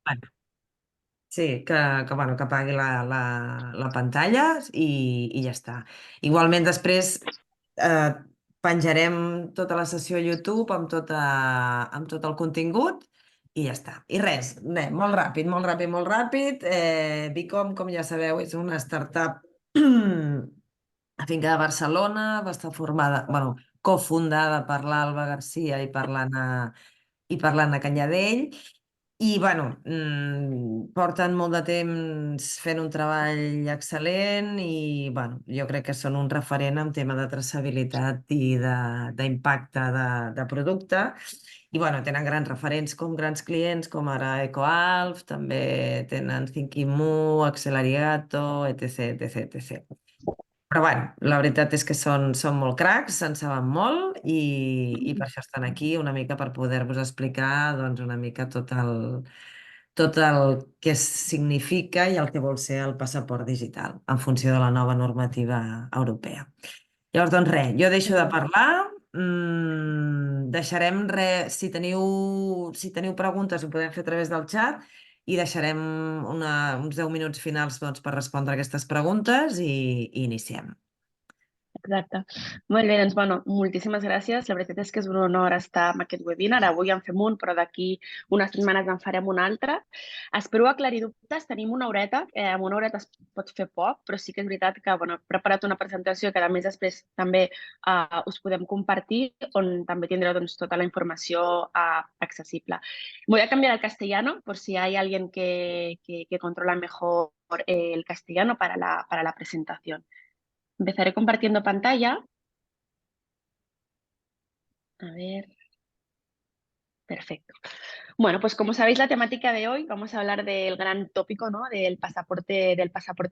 Bueno, sí, bueno, que apagui la pantalla i ja està. Igualment després eh, penjarem tota la sessió a YouTube amb tot el contingut i ja està. I res, molt ràpid, molt ràpid, molt ràpid. Bicom, com ja sabeu, és una startup afincada a Barcelona, va estar formada, bueno, cofundada per l'Alba Garcia i per l'Anna Canyadell. I, bueno, porten molt de temps fent un treball excel·lent i, bueno, jo crec que són un referent en tema de traçabilitat i d'impacte de producte. I, bueno, tenen grans referents com grans clients, com ara EcoAlf, també tenen Thinking Moo, Acceleriato, etc, etc, etc. Però bueno, la veritat és que són molt cracs, en saben molt i per això estan aquí una mica per poder-vos explicar doncs, una mica tot el que significa i el que vol ser el passaport digital en funció de la nova normativa europea. Llavors, doncs res, jo deixo de parlar, deixarem si teniu preguntes ho podem fer a través del xat i deixarem uns 10 minuts finals doncs, per respondre aquestes preguntes i iniciem. Exacte. Molt bé, doncs, bueno, moltíssimes gràcies. La veritat és que és un honor estar en aquest webinar. Avui en fem un, però d'aquí unes setmanes en farem un altre. Espero aclarir dubtes. Tenim una horeta. Amb una horeta es pot fer poc, però sí que és veritat que bueno, he preparat una presentació que a més després també us podem compartir, on també tindreu doncs, tota la informació accessible. Voy a cambiar al castellano por si hay alguien que controla mejor el castellano para la presentación. Empezaré compartiendo pantalla. A ver, perfecto. Bueno, pues como sabéis, la temática de hoy vamos a hablar del gran tópico, ¿no? Del pasaporte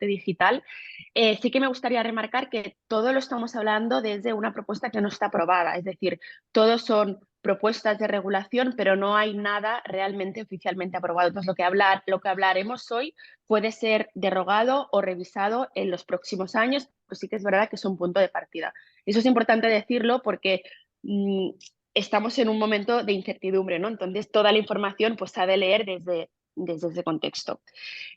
digital. Sí que me gustaría remarcar que todo lo estamos hablando desde una propuesta que no está aprobada, es decir, todos son propuestas de regulación, pero no hay nada realmente oficialmente aprobado. Entonces, lo que hablaremos hoy puede ser derogado o revisado en los próximos años, pues sí que es verdad que es un punto de partida. Eso es importante decirlo porque estamos en un momento de incertidumbre, ¿no? Entonces, toda la información pues, se ha de leer desde ese contexto.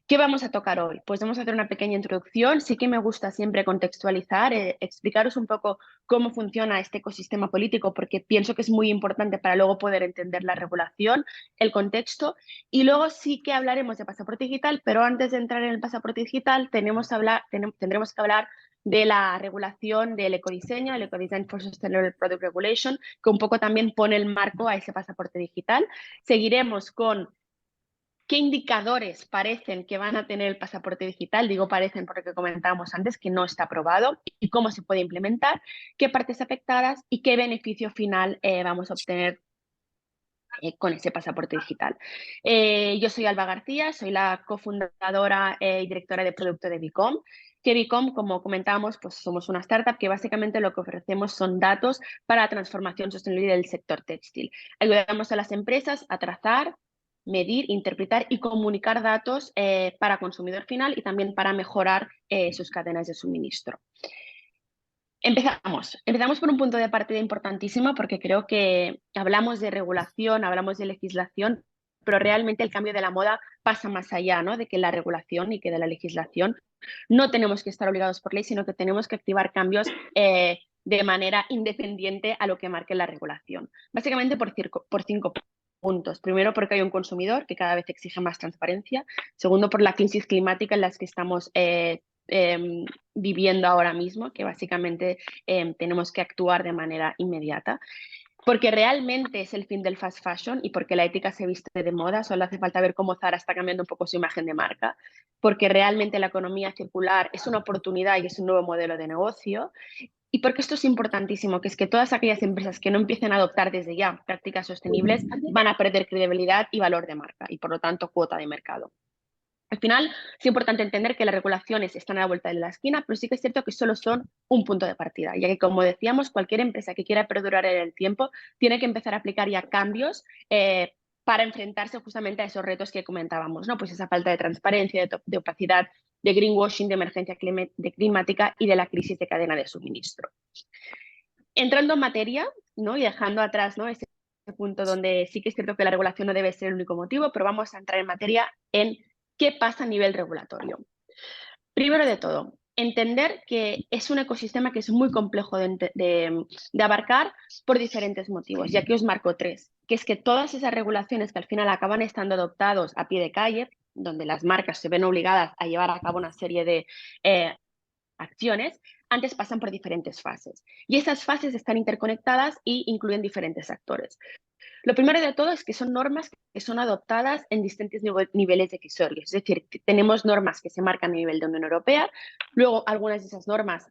¿Qué vamos a tocar hoy? Pues vamos a hacer una pequeña introducción. Sí que me gusta siempre contextualizar, explicaros un poco cómo funciona este ecosistema político, porque pienso que es muy importante para luego poder entender la regulación, el contexto. Y luego sí que hablaremos de pasaporte digital, pero antes de entrar en el pasaporte digital tendremos que hablar de la regulación del ecodiseño, el Ecodesign for Sustainable Product Regulation, que un poco también pone el marco a ese pasaporte digital. Seguiremos con qué indicadores parecen que van a tener el pasaporte digital. Digo parecen porque comentábamos antes que no está aprobado y cómo se puede implementar, qué partes afectadas y qué beneficio final vamos a obtener con ese pasaporte digital. Yo soy Alba García, soy la cofundadora y directora de producto de Bicom. Que Bicom, como comentábamos, pues somos una startup que básicamente lo que ofrecemos son datos para la transformación sostenible del sector textil. Ayudamos a las empresas a trazar, medir, interpretar y comunicar datos para consumidor final y también para mejorar sus cadenas de suministro. Empezamos por un punto de partida importantísimo porque creo que hablamos de regulación, hablamos de legislación, pero realmente el cambio de la moda pasa más allá, ¿no? De que la regulación y que de la legislación. No tenemos que estar obligados por ley, sino que tenemos que activar cambios de manera independiente a lo que marque la regulación. Básicamente por cinco puntos. Primero, porque hay un consumidor que cada vez exige más transparencia. Segundo, por la crisis climática en la que estamos viviendo ahora mismo, que básicamente tenemos que actuar de manera inmediata. Porque realmente es el fin del fast fashion y porque la ética se viste de moda, solo hace falta ver cómo Zara está cambiando un poco su imagen de marca, porque realmente la economía circular es una oportunidad y es un nuevo modelo de negocio, y porque esto es importantísimo, que es que todas aquellas empresas que no empiecen a adoptar desde ya prácticas sostenibles van a perder credibilidad y valor de marca y por lo tanto cuota de mercado. Al final, es importante entender que las regulaciones están a la vuelta de la esquina, pero sí que es cierto que solo son un punto de partida, ya que, como decíamos, cualquier empresa que quiera perdurar en el tiempo tiene que empezar a aplicar ya cambios para enfrentarse justamente a esos retos que comentábamos, ¿no? Pues esa falta de transparencia, de opacidad, de greenwashing, de emergencia climática y de la crisis de cadena de suministro. Entrando en materia, ¿no? Y dejando atrás, ¿no? punto donde sí que es cierto que la regulación no debe ser el único motivo, pero vamos a entrar en materia en qué pasa a nivel regulatorio. Primero de todo, entender que es un ecosistema que es muy complejo de abarcar por diferentes motivos. Y aquí os marco tres, que es que todas esas regulaciones que al final acaban estando adoptados a pie de calle, donde las marcas se ven obligadas a llevar a cabo una serie de acciones, antes pasan por diferentes fases. Y esas fases están interconectadas y incluyen diferentes actores. Lo primero de todo es que son normas que son adoptadas en distintos niveles decisorios. Es decir, tenemos normas que se marcan a nivel de Unión Europea, luego algunas de esas normas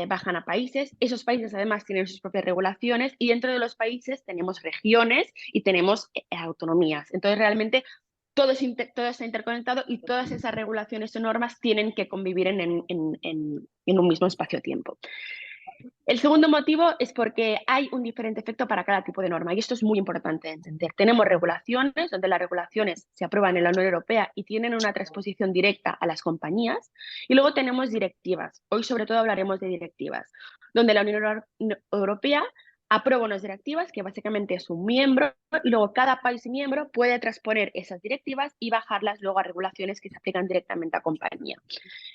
bajan a países, esos países además tienen sus propias regulaciones y dentro de los países tenemos regiones y tenemos autonomías. Entonces realmente todo está interconectado y todas esas regulaciones o normas tienen que convivir en un mismo espacio-tiempo. El segundo motivo es porque hay un diferente efecto para cada tipo de norma y esto es muy importante de entender. Tenemos regulaciones, donde las regulaciones se aprueban en la Unión Europea y tienen una transposición directa a las compañías, y luego tenemos directivas. Hoy sobre todo hablaremos de directivas, donde la Unión Europea aprueba unas directivas que básicamente es un miembro y luego cada país miembro puede transponer esas directivas y bajarlas luego a regulaciones que se aplican directamente a compañía.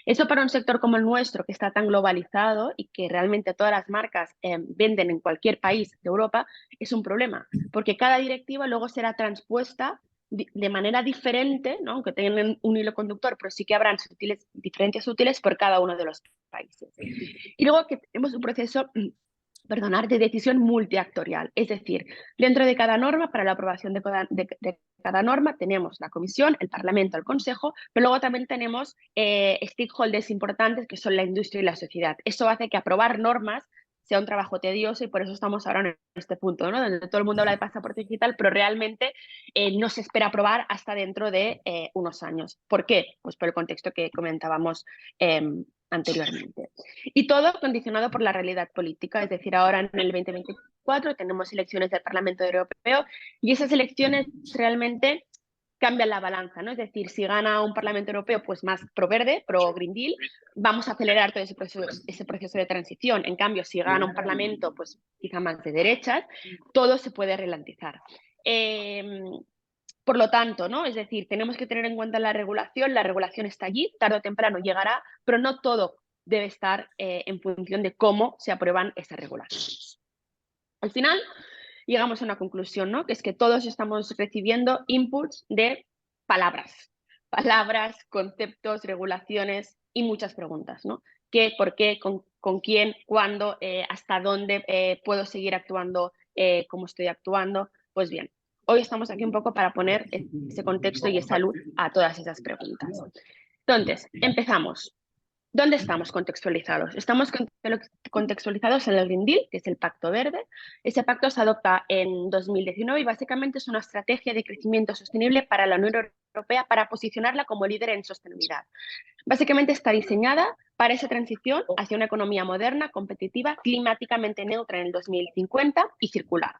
Eso para un sector como el nuestro, que está tan globalizado y que realmente todas las marcas venden en cualquier país de Europa, es un problema, porque cada directiva luego será transpuesta de manera diferente, ¿no? Aunque tengan un hilo conductor, pero sí que habrán diferentes útiles por cada uno de los países. Y luego que tenemos un proceso de decisión multiactorial. Es decir, dentro de cada norma, para la aprobación de cada norma, tenemos la Comisión, el Parlamento, el Consejo, pero luego también tenemos stakeholders importantes que son la industria y la sociedad. Eso hace que aprobar normas sea un trabajo tedioso y por eso estamos ahora en este punto, ¿no? Donde todo el mundo habla de pasaporte digital, pero realmente no se espera aprobar hasta dentro de unos años. ¿Por qué? Pues por el contexto que comentábamos anteriormente. Y todo condicionado por la realidad política, es decir, ahora en el 2024 tenemos elecciones del Parlamento Europeo y esas elecciones realmente cambian la balanza, ¿no? Es decir, si gana un Parlamento Europeo pues más pro verde, pro Green Deal, vamos a acelerar todo ese proceso de transición. En cambio, si gana un Parlamento pues quizá más de derechas, todo se puede ralentizar. Por lo tanto, ¿no? Es decir, tenemos que tener en cuenta la regulación está allí, tarde o temprano llegará, pero no todo debe estar en función de cómo se aprueban esas regulaciones. Al final, llegamos a una conclusión, ¿no? Que es que todos estamos recibiendo inputs de palabras, conceptos, regulaciones y muchas preguntas, ¿no? ¿Qué, por qué, con quién, cuándo, hasta dónde puedo seguir actuando, cómo estoy actuando? Pues bien, hoy estamos aquí un poco para poner ese contexto y esa luz a todas esas preguntas. Entonces, empezamos. ¿Dónde estamos contextualizados? Estamos contextualizados en el Green Deal, que es el Pacto Verde. Ese pacto se adopta en 2019 y básicamente es una estrategia de crecimiento sostenible para la Unión Europea para posicionarla como líder en sostenibilidad. Básicamente está diseñada para esa transición hacia una economía moderna, competitiva, climáticamente neutra en el 2050 y circular.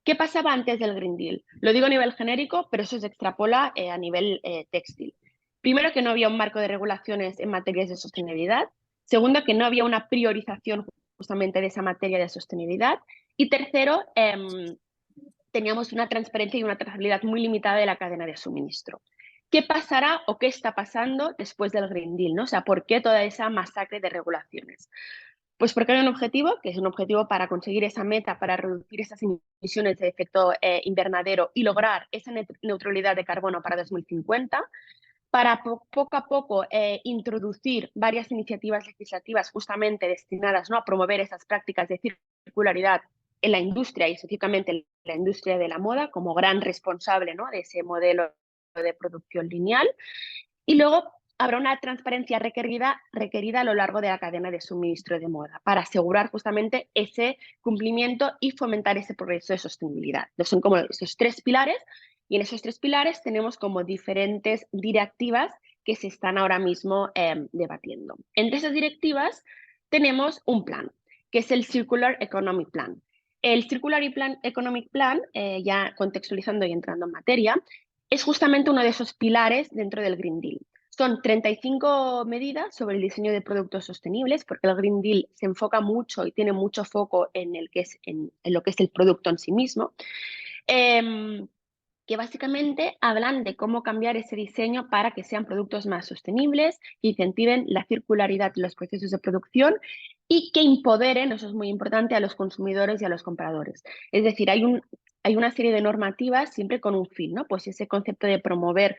¿Qué pasaba antes del Green Deal? Lo digo a nivel genérico, pero eso se extrapola a nivel textil. Primero, que no había un marco de regulaciones en materias de sostenibilidad. Segundo, que no había una priorización justamente de esa materia de sostenibilidad. Y tercero, teníamos una transparencia y una trazabilidad muy limitada de la cadena de suministro. ¿Qué pasará o qué está pasando después del Green Deal, ¿no? O sea, ¿por qué toda esa masacre de regulaciones? Pues porque hay un objetivo, que es un objetivo para conseguir esa meta, para reducir esas emisiones de efecto invernadero y lograr esa neutralidad de carbono para 2050, para poco a poco introducir varias iniciativas legislativas justamente destinadas, ¿no?, a promover esas prácticas de circularidad en la industria y específicamente en la industria de la moda como gran responsable, ¿no?, de ese modelo de producción lineal. Y luego habrá una transparencia requerida a lo largo de la cadena de suministro de moda para asegurar justamente ese cumplimiento y fomentar ese progreso de sostenibilidad. Entonces, son como esos tres pilares y en esos tres pilares tenemos como diferentes directivas que se están ahora mismo debatiendo. Entre esas directivas tenemos un plan, que es el Circular Economy Plan. El Circular Economic Plan, ya contextualizando y entrando en materia, es justamente uno de esos pilares dentro del Green Deal. Son 35 medidas sobre el diseño de productos sostenibles, porque el Green Deal se enfoca mucho y tiene mucho foco en, en lo que es el producto en sí mismo, que básicamente hablan de cómo cambiar ese diseño para que sean productos más sostenibles, que incentiven la circularidad en los procesos de producción y que empoderen, eso es muy importante, a los consumidores y a los compradores. Es decir, hay una serie de normativas siempre con un fin, ¿no? Pues ese concepto de promover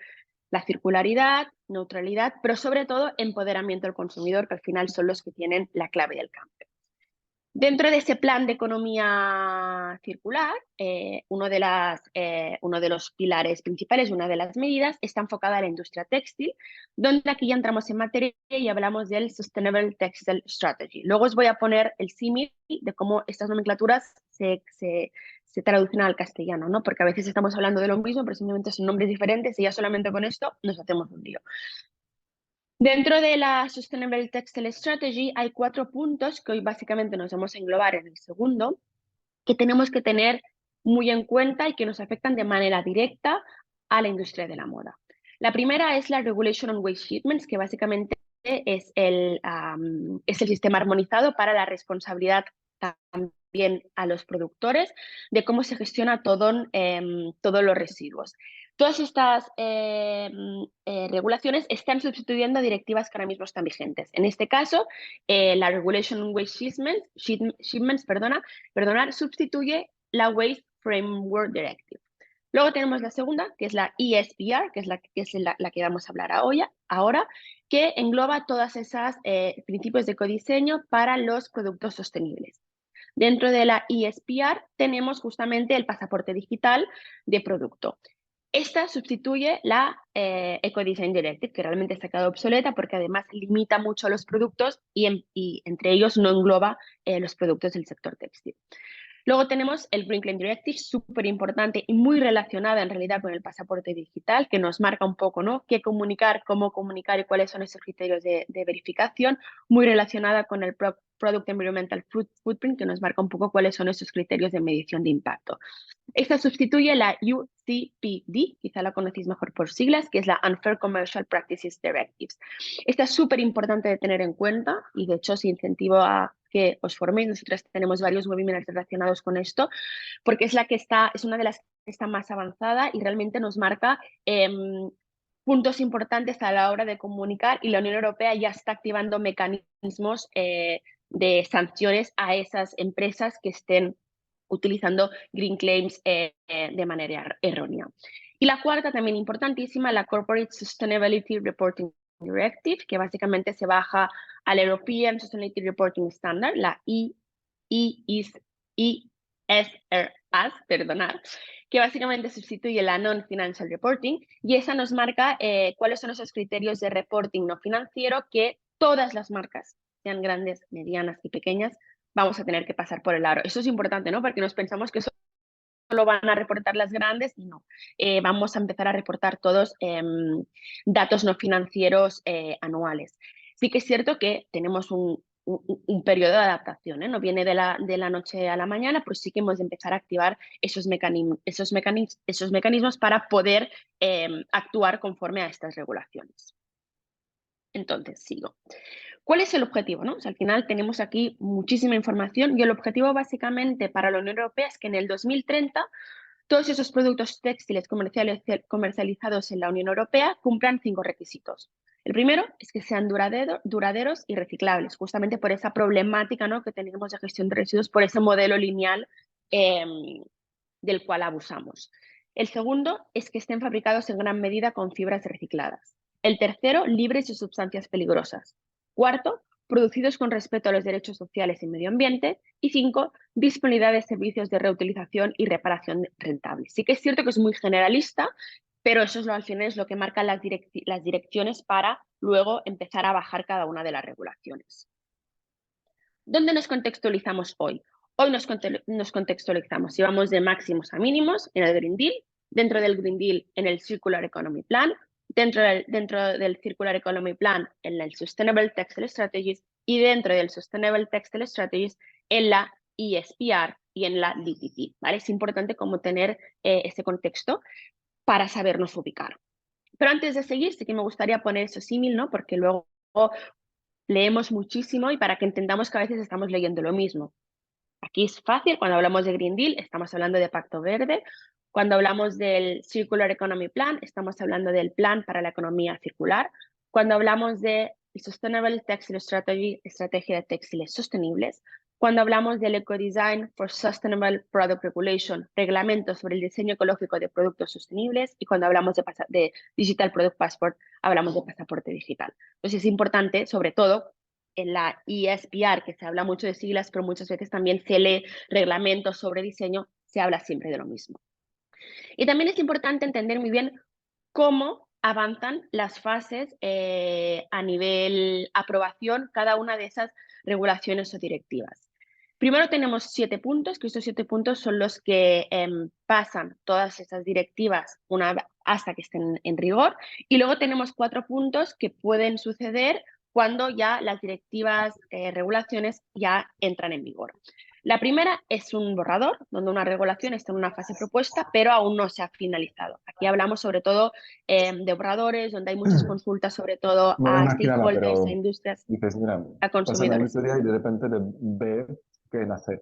la circularidad, neutralidad, pero sobre todo empoderamiento del consumidor, que al final son los que tienen la clave del cambio. Dentro de ese plan de economía circular, uno de los pilares principales, una de las medidas, está enfocada a la industria textil, donde aquí ya entramos en materia y hablamos del Sustainable Textile Strategy. Luego os voy a poner el símil de cómo estas nomenclaturas se traducen al castellano, ¿no? Porque a veces estamos hablando de lo mismo, pero simplemente son nombres diferentes y ya solamente con esto nos hacemos un lío. Dentro de la Sustainable Textile Strategy hay 4 puntos que hoy básicamente nos vamos a englobar en el segundo, que tenemos que tener muy en cuenta y que nos afectan de manera directa a la industria de la moda. La primera es la Regulation on Waste Shipments, que básicamente es el sistema armonizado para la responsabilidad también a los productores de cómo se gestiona todos los residuos. Todas estas regulaciones están sustituyendo directivas que ahora mismo están vigentes. En este caso, la Regulation on Waste Shipments sustituye la Waste Framework Directive. Luego tenemos la segunda, que es la ESPR, que es la que vamos a hablar ahora, que engloba todos esos principios de ecodiseño para los productos sostenibles. Dentro de la ESPR tenemos justamente el pasaporte digital de producto. Esta sustituye la Ecodesign Directive, que realmente se ha quedado obsoleta porque además limita mucho los productos y entre ellos no engloba los productos del sector textil. Luego tenemos el Green Claim Directive, súper importante y muy relacionada en realidad con el pasaporte digital, que nos marca un poco, ¿no?, qué comunicar, cómo comunicar y cuáles son esos criterios de verificación, muy relacionada con el Product Environmental Footprint, que nos marca un poco cuáles son esos criterios de medición de impacto. Esta sustituye la UCPD, quizá la conocéis mejor por siglas, que es la Unfair Commercial Practices Directives. Esta es súper importante de tener en cuenta y de hecho os incentivo a que os forméis. Nosotros tenemos varios webinars relacionados con esto porque es una de las que está más avanzada y realmente nos marca puntos importantes a la hora de comunicar y la Unión Europea ya está activando mecanismos de sanciones a esas empresas que estén utilizando green claims de manera errónea. Y la cuarta, también importantísima, la Corporate Sustainability Reporting Directive, que básicamente se baja al European Sustainability Reporting Standard, la ESRS, perdonad, que básicamente sustituye la Non-Financial Reporting, y esa nos marca cuáles son esos criterios de reporting no financiero que todas las marcas, sean grandes, medianas y pequeñas, vamos a tener que pasar por el aro. Eso es importante, ¿no? Porque nos pensamos que solo van a reportar las grandes y no. Vamos a empezar a reportar todos datos no financieros anuales. Sí que es cierto que tenemos un periodo de adaptación, ¿eh? No viene de la noche a la mañana, pues sí que hemos de empezar a activar esos mecanismos para poder actuar conforme a estas regulaciones. Entonces, sigo. ¿Cuál es el objetivo, no? O sea, al final tenemos aquí muchísima información y el objetivo básicamente para la Unión Europea es que en el 2030 todos esos productos textiles comercializados en la Unión Europea cumplan 5 requisitos. El primero es que sean duraderos y reciclables, justamente por esa problemática, ¿no?, que tenemos de gestión de residuos, por ese modelo lineal del cual abusamos. El segundo es que estén fabricados en gran medida con fibras recicladas. El tercero, libres de sustancias peligrosas. Cuarto, producidos con respeto a los derechos sociales y medio ambiente. Y 5, disponibilidad de servicios de reutilización y reparación rentables. Sí que es cierto que es muy generalista, pero eso al final es lo que marcan las direcciones para luego empezar a bajar cada una de las regulaciones. ¿Dónde nos contextualizamos hoy? Hoy nos contextualizamos, si vamos de máximos a mínimos en el Green Deal, dentro del Green Deal en el Circular Economy Plan, dentro del Circular Economy Plan en el Sustainable Textile Strategies y dentro del Sustainable Textile Strategies en la ESPR y en la DTT, ¿vale? Es importante como tener ese contexto para sabernos ubicar. Pero antes de seguir, sí que me gustaría poner eso símil, ¿no? Porque luego leemos muchísimo y para que entendamos que a veces estamos leyendo lo mismo. Aquí es fácil, cuando hablamos de Green Deal, estamos hablando de Pacto Verde. Cuando hablamos del Circular Economy Plan, estamos hablando del Plan para la Economía Circular. Cuando hablamos de Sustainable Textile Strategy, Estrategia de Textiles Sostenibles. Cuando hablamos del Ecodesign for Sustainable Product Regulation, Reglamento sobre el diseño ecológico de productos sostenibles. Y cuando hablamos de Digital Product Passport, hablamos de pasaporte digital. Entonces es importante, sobre todo, en la ESPR, que se habla mucho de siglas, pero muchas veces también se lee reglamentos sobre diseño, se habla siempre de lo mismo. Y también es importante entender muy bien cómo avanzan las fases a nivel aprobación, cada una de esas regulaciones o directivas. Primero tenemos 7 puntos, que estos 7 puntos son los que pasan todas esas directivas hasta que estén en rigor. Y luego tenemos 4 puntos que pueden suceder cuando ya las directivas, regulaciones ya entran en vigor. La primera es un borrador, donde una regulación está en una fase propuesta, pero aún no se ha finalizado. Aquí hablamos sobre todo de borradores, donde hay muchas consultas, sobre todo No me a imaginaba, stakeholders, a pero industrias, dices, mira, a pasan la consumidores. historia y de repente de ver que nace.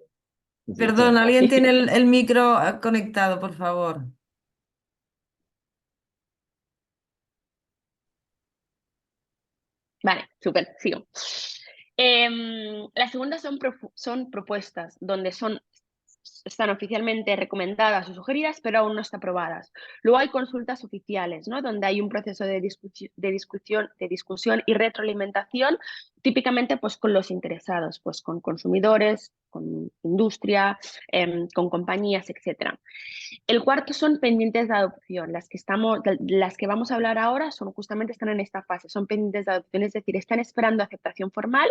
Dices, Perdón, hostia, ¿alguien tiene el micro conectado, por favor? Vale, súper, sigo. Las segundas son propuestas, donde están oficialmente recomendadas o sugeridas, pero aún no están aprobadas. Luego hay consultas oficiales, ¿no? Donde hay un proceso de discusión y retroalimentación, típicamente pues, con los interesados, pues, con consumidores, con industria, con compañías, etc. El cuarto son pendientes de adopción. Las que vamos a hablar ahora justamente están en esta fase, son pendientes de adopción, es decir, están esperando aceptación formal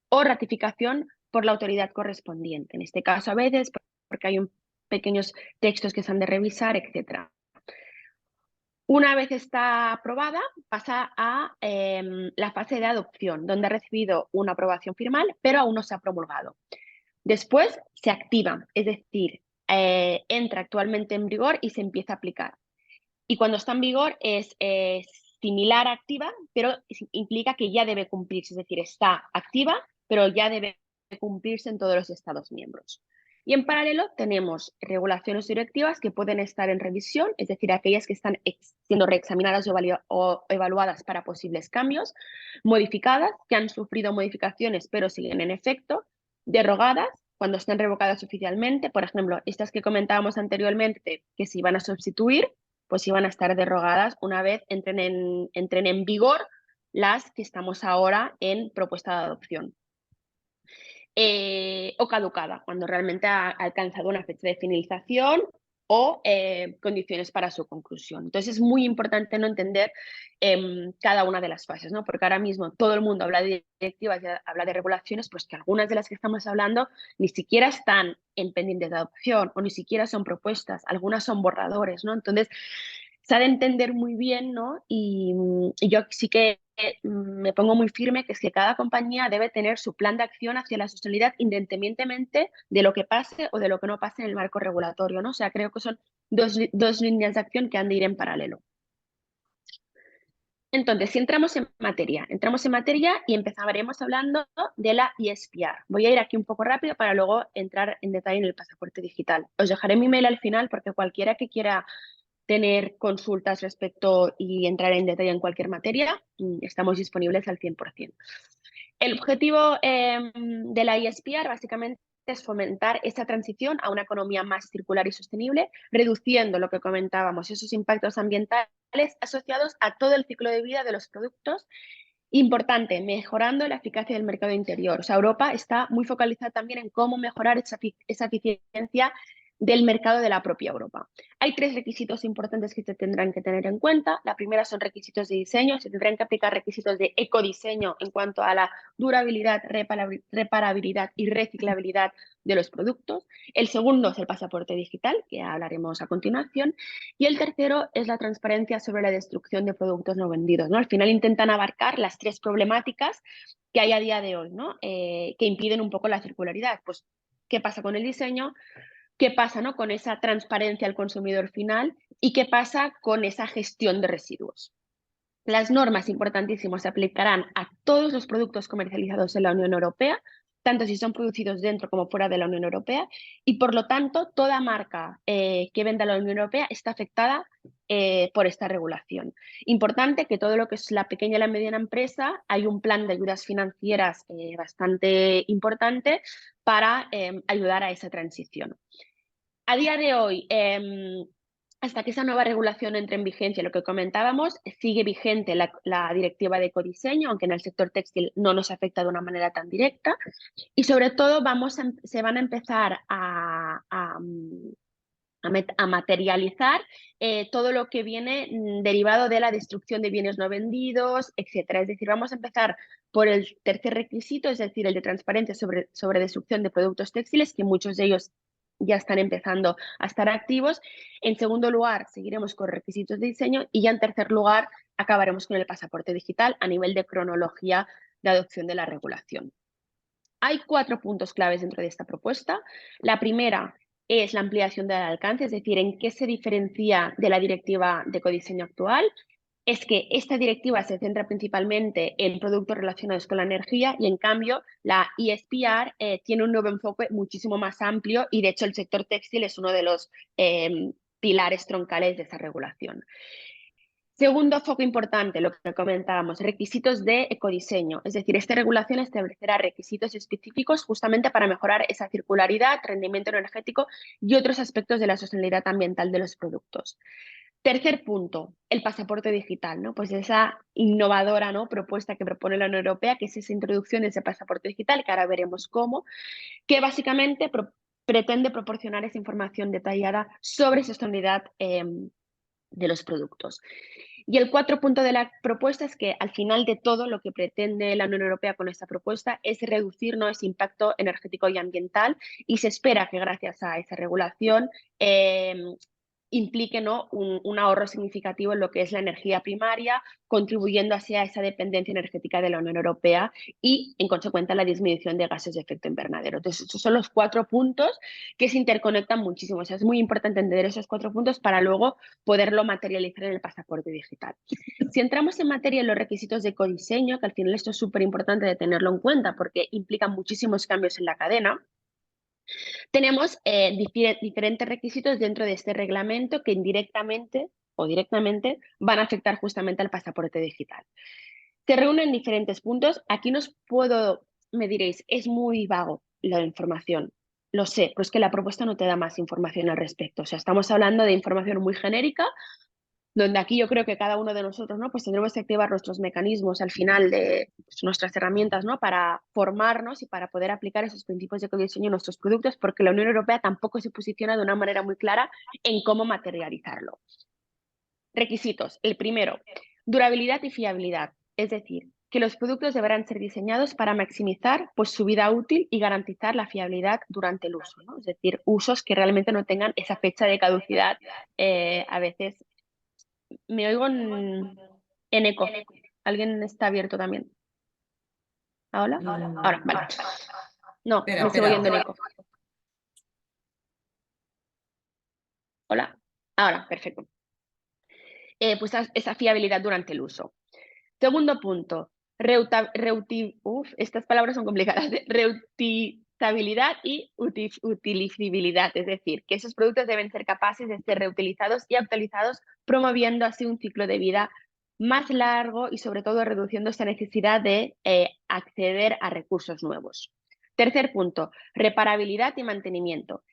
o ratificación por la autoridad correspondiente. En este caso, a veces, porque hay pequeños textos que se han de revisar, etc. Una vez está aprobada, pasa a la fase de adopción, donde ha recibido una aprobación formal, pero aún no se ha promulgado. Después se activa, es decir, entra actualmente en vigor y se empieza a aplicar. Y cuando está en vigor es similar a activa, pero implica que ya debe cumplirse, es decir, está activa, pero ya debe cumplirse en todos los Estados miembros. Y en paralelo tenemos regulaciones directivas que pueden estar en revisión, es decir, aquellas que están siendo reexaminadas o evaluadas para posibles cambios, modificadas, que han sufrido modificaciones pero siguen en efecto, derogadas cuando estén revocadas oficialmente, por ejemplo, estas que comentábamos anteriormente, que se iban a sustituir, pues iban a estar derogadas una vez entren en vigor las que estamos ahora en propuesta de adopción. O caducada, cuando realmente ha alcanzado una fecha de finalización o condiciones para su conclusión. Entonces es muy importante no entender cada una de las fases, ¿no? Porque ahora mismo todo el mundo habla de directivas y habla de regulaciones, pues que algunas de las que estamos hablando ni siquiera están en pendientes de adopción o ni siquiera son propuestas, algunas son borradores, ¿no? Entonces se ha de entender muy bien, ¿no? Y yo sí que me pongo muy firme que es que cada compañía debe tener su plan de acción hacia la sostenibilidad independientemente de lo que pase o de lo que no pase en el marco regulatorio, ¿no? O sea, creo que son dos líneas de acción que han de ir en paralelo. Entonces, si entramos en materia y empezaremos hablando de la ESPR. Voy a ir aquí un poco rápido para luego entrar en detalle en el pasaporte digital. Os dejaré mi mail al final porque cualquiera que quiera tener consultas respecto y entrar en detalle en cualquier materia, estamos disponibles al 100%. El objetivo de la ESPR básicamente es fomentar esta transición a una economía más circular y sostenible, reduciendo lo que comentábamos, esos impactos ambientales asociados a todo el ciclo de vida de los productos. Importante, mejorando la eficacia del mercado interior. O sea, Europa está muy focalizada también en cómo mejorar esa eficiencia del mercado de la propia Europa. Hay 3 requisitos importantes que se tendrán que tener en cuenta. La primera son requisitos de diseño. Se tendrán que aplicar requisitos de ecodiseño en cuanto a la durabilidad, reparabilidad y reciclabilidad de los productos. El segundo es el pasaporte digital, que hablaremos a continuación. Y el tercero es la transparencia sobre la destrucción de productos no vendidos, ¿no? Al final intentan abarcar las 3 problemáticas que hay a día de hoy, ¿no? Que impiden un poco la circularidad. Pues, ¿qué pasa con el diseño? ¿Qué pasa, ¿no? Con esa transparencia al consumidor final? ¿Y qué pasa con esa gestión de residuos? Las normas, importantísimas, se aplicarán a todos los productos comercializados en la Unión Europea, tanto si son producidos dentro como fuera de la Unión Europea, y por lo tanto toda marca que venda a la Unión Europea está afectada por esta regulación. Importante que todo lo que es la pequeña y la mediana empresa, hay un plan de ayudas financieras bastante importante para ayudar a esa transición. A día de hoy, hasta que esa nueva regulación entre en vigencia, lo que comentábamos, sigue vigente la directiva de ecodiseño, aunque en el sector textil no nos afecta de una manera tan directa. Y sobre todo se van a empezar a materializar todo lo que viene derivado de la destrucción de bienes no vendidos, etc. Es decir, vamos a empezar por el tercer requisito, es decir, el de transparencia sobre destrucción de productos textiles, que muchos de ellos ya están empezando a estar activos. En segundo lugar, seguiremos con requisitos de diseño y ya en tercer lugar acabaremos con el pasaporte digital a nivel de cronología de adopción de la regulación. Hay 4 puntos claves dentro de esta propuesta. La primera es la ampliación del alcance, es decir, en qué se diferencia de la directiva de ecodiseño actual. Es que esta directiva se centra principalmente en productos relacionados con la energía y en cambio la ESPR tiene un nuevo enfoque muchísimo más amplio y de hecho el sector textil es uno de los pilares troncales de esa regulación. Segundo foco importante, lo que comentábamos, requisitos de ecodiseño. Es decir, esta regulación establecerá requisitos específicos justamente para mejorar esa circularidad, rendimiento energético y otros aspectos de la sostenibilidad ambiental de los productos. Tercer punto, el pasaporte digital, ¿no? Pues esa innovadora, ¿no?, propuesta que propone la Unión Europea, que es esa introducción de ese pasaporte digital, que ahora veremos cómo, que básicamente pretende proporcionar esa información detallada sobre sostenibilidad de los productos. Y el cuarto punto de la propuesta es que al final de todo lo que pretende la Unión Europea con esta propuesta es reducir, ¿no?, ese impacto energético y ambiental y se espera que gracias a esa regulación implique, ¿no?, un ahorro significativo en lo que es la energía primaria, contribuyendo hacia esa dependencia energética de la Unión Europea y, en consecuencia, la disminución de gases de efecto invernadero. Entonces, estos son los 4 puntos que se interconectan muchísimo. O sea, es muy importante entender esos 4 puntos para luego poderlo materializar en el pasaporte digital. Si entramos en materia en los requisitos de ecodiseño, que al final esto es súper importante de tenerlo en cuenta porque implica muchísimos cambios en la cadena, tenemos diferentes requisitos dentro de este reglamento que indirectamente o directamente van a afectar justamente al pasaporte digital. Se reúnen diferentes puntos. Aquí me diréis, es muy vago la información. Lo sé, pero es que la propuesta no te da más información al respecto. O sea, estamos hablando de información muy genérica, donde aquí yo creo que cada uno de nosotros, ¿no?, pues tendremos que activar nuestros mecanismos al final de nuestras herramientas, ¿no?, para formarnos y para poder aplicar esos principios de ecodiseño en nuestros productos, porque la Unión Europea tampoco se posiciona de una manera muy clara en cómo materializarlo. Requisitos. El primero, durabilidad y fiabilidad. Es decir, que los productos deberán ser diseñados para maximizar, pues, su vida útil y garantizar la fiabilidad durante el uso, ¿no? Es decir, usos que realmente no tengan esa fecha de caducidad. A veces me oigo en eco. ¿Alguien está abierto también? ¿Hola? Ahora, vale. No, me sigo oyendo en eco. Hola. Ahora, perfecto. Pues esa fiabilidad durante el uso. Segundo punto, estas palabras son complicadas, reutilizabilidad y utilizabilidad, es decir, que esos productos deben ser capaces de ser reutilizados y actualizados, promoviendo así un ciclo de vida más largo y sobre todo reduciendo esta necesidad de acceder a recursos nuevos. Tercer punto, reparabilidad y mantenimiento.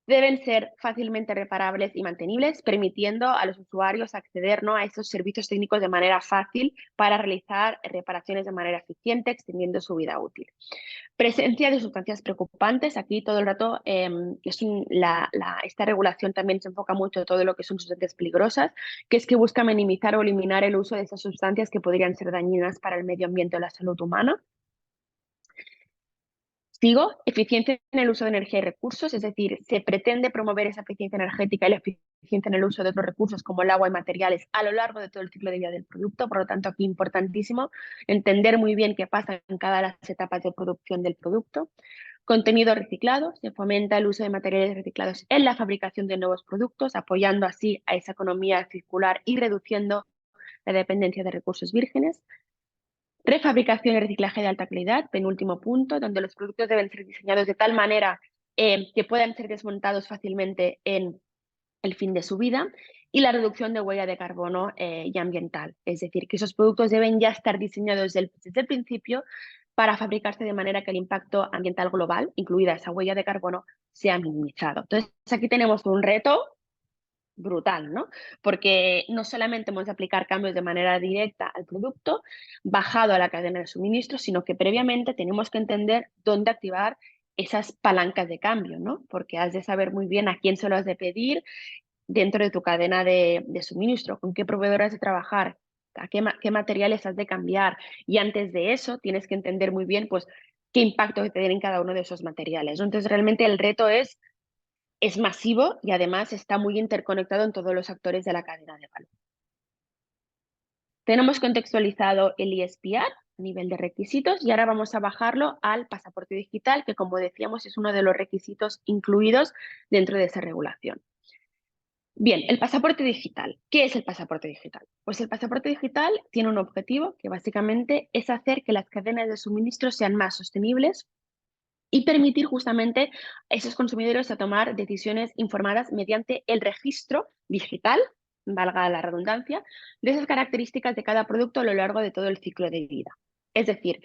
Deben ser fácilmente reparables y mantenibles, permitiendo a los usuarios acceder, ¿no?, a esos servicios técnicos de manera fácil para realizar reparaciones de manera eficiente, extendiendo su vida útil. Presencia de sustancias preocupantes. Aquí todo el rato esta regulación también se enfoca mucho en todo lo que son sustancias peligrosas, que es que busca minimizar o eliminar el uso de esas sustancias que podrían ser dañinas para el medio ambiente o la salud humana. Sigo, eficiencia en el uso de energía y recursos, es decir, se pretende promover esa eficiencia energética y la eficiencia en el uso de otros recursos como el agua y materiales a lo largo de todo el ciclo de vida del producto. Por lo tanto, aquí importantísimo entender muy bien qué pasa en cada de las etapas de producción del producto. Contenido reciclado, se fomenta el uso de materiales reciclados en la fabricación de nuevos productos, apoyando así a esa economía circular y reduciendo la dependencia de recursos vírgenes. Refabricación y reciclaje de alta calidad, penúltimo punto, donde los productos deben ser diseñados de tal manera que puedan ser desmontados fácilmente en el fin de su vida. Y la reducción de huella de carbono y ambiental. Es decir, que esos productos deben ya estar diseñados desde el principio para fabricarse de manera que el impacto ambiental global, incluida esa huella de carbono, sea minimizado. Entonces, aquí tenemos un reto brutal, ¿no? Porque no solamente hemos de aplicar cambios de manera directa al producto, bajado a la cadena de suministro, sino que previamente tenemos que entender dónde activar esas palancas de cambio, ¿no? Porque has de saber muy bien a quién se lo has de pedir dentro de tu cadena de suministro, con qué proveedor has de trabajar, a qué materiales has de cambiar. Y antes de eso tienes que entender muy bien pues, qué impacto tienen cada uno de esos materiales, ¿no? Entonces realmente el reto es masivo y además está muy interconectado en todos los actores de la cadena de valor. Tenemos contextualizado el ISPR a nivel de requisitos y ahora vamos a bajarlo al pasaporte digital, que como decíamos es uno de los requisitos incluidos dentro de esa regulación. Bien, el pasaporte digital. ¿Qué es el pasaporte digital? Pues el pasaporte digital tiene un objetivo que básicamente es hacer que las cadenas de suministro sean más sostenibles y permitir justamente a esos consumidores a tomar decisiones informadas mediante el registro digital, valga la redundancia, de esas características de cada producto a lo largo de todo el ciclo de vida. Es decir,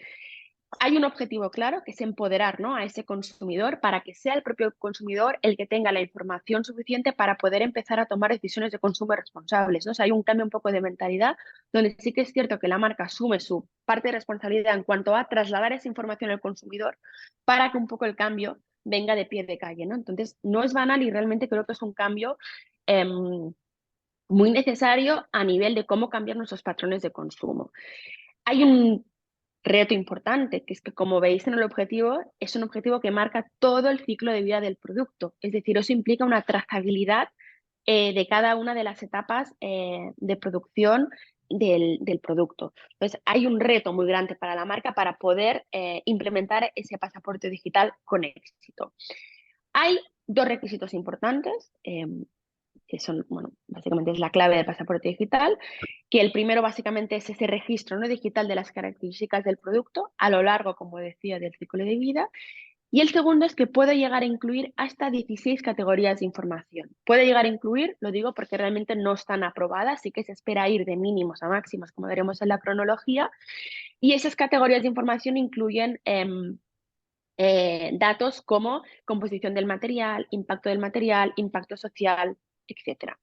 hay un objetivo claro que es empoderar, ¿no?, a ese consumidor para que sea el propio consumidor el que tenga la información suficiente para poder empezar a tomar decisiones de consumo responsables, ¿no? O sea, hay un cambio un poco de mentalidad donde sí que es cierto que la marca asume su parte de responsabilidad en cuanto a trasladar esa información al consumidor para que un poco el cambio venga de pie de calle, ¿no? Entonces, no es banal y realmente creo que es un cambio muy necesario a nivel de cómo cambiar nuestros patrones de consumo. Hay un reto importante, que es que como veis en el objetivo, es un objetivo que marca todo el ciclo de vida del producto. Es decir, eso implica una trazabilidad de cada una de las etapas de producción del producto. Entonces, hay un reto muy grande para la marca para poder implementar ese pasaporte digital con éxito. Hay dos requisitos importantes, que son, bueno, básicamente es la clave del pasaporte digital, que el primero básicamente es ese registro, ¿no?, digital de las características del producto a lo largo, como decía, del ciclo de vida. Y el segundo es que puede llegar a incluir hasta 16 categorías de información. Puede llegar a incluir, lo digo porque realmente no están aprobadas, así que se espera ir de mínimos a máximos, como veremos en la cronología. Y esas categorías de información incluyen datos como composición del material, impacto social, etc.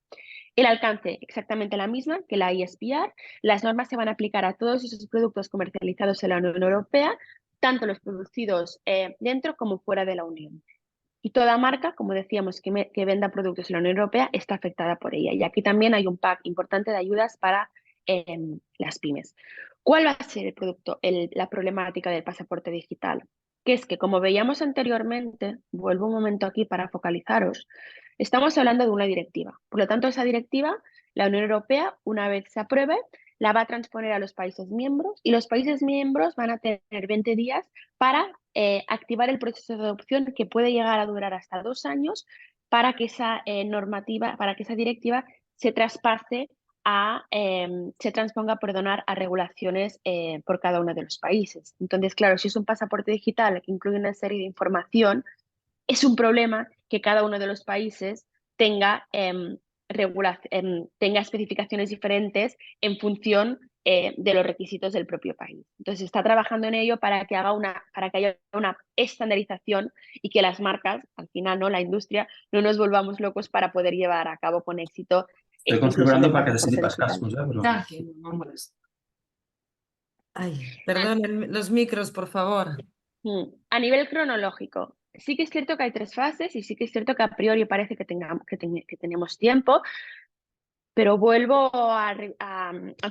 El alcance, exactamente la misma que la ISPR. Las normas se van a aplicar a todos esos productos comercializados en la Unión Europea, tanto los producidos dentro como fuera de la Unión. Y toda marca, como decíamos, que venda productos en la Unión Europea está afectada por ella. Y aquí también hay un pack importante de ayudas para las pymes. ¿Cuál va a ser el producto, la problemática del pasaporte digital? Que es que, como veíamos anteriormente, vuelvo un momento aquí para focalizaros, estamos hablando de una directiva. Por lo tanto, esa directiva, la Unión Europea, una vez se apruebe, la va a transponer a los países miembros y los países miembros van a tener 20 días para activar el proceso de adopción, que puede llegar a durar hasta 2 años para que esa normativa, para que esa directiva se traspase se transponga, perdonar, a regulaciones por cada uno de los países. Entonces, claro, si es un pasaporte digital que incluye una serie de información, es un problema que cada uno de los países tenga, tenga especificaciones diferentes en función de los requisitos del propio país. Entonces, se está trabajando en ello para que haya una estandarización y que las marcas, al final, ¿no?, la industria, no nos volvamos locos para poder llevar a cabo con éxito Estoy esta inclusión del configurando para que pasaporte te digital. cascos, pero... Tranquilo, no molesta. Ay, perdonen los micros, por favor. A nivel cronológico, sí que es cierto que hay 3 fases y sí que es cierto que a priori parece que tenemos tiempo, pero vuelvo a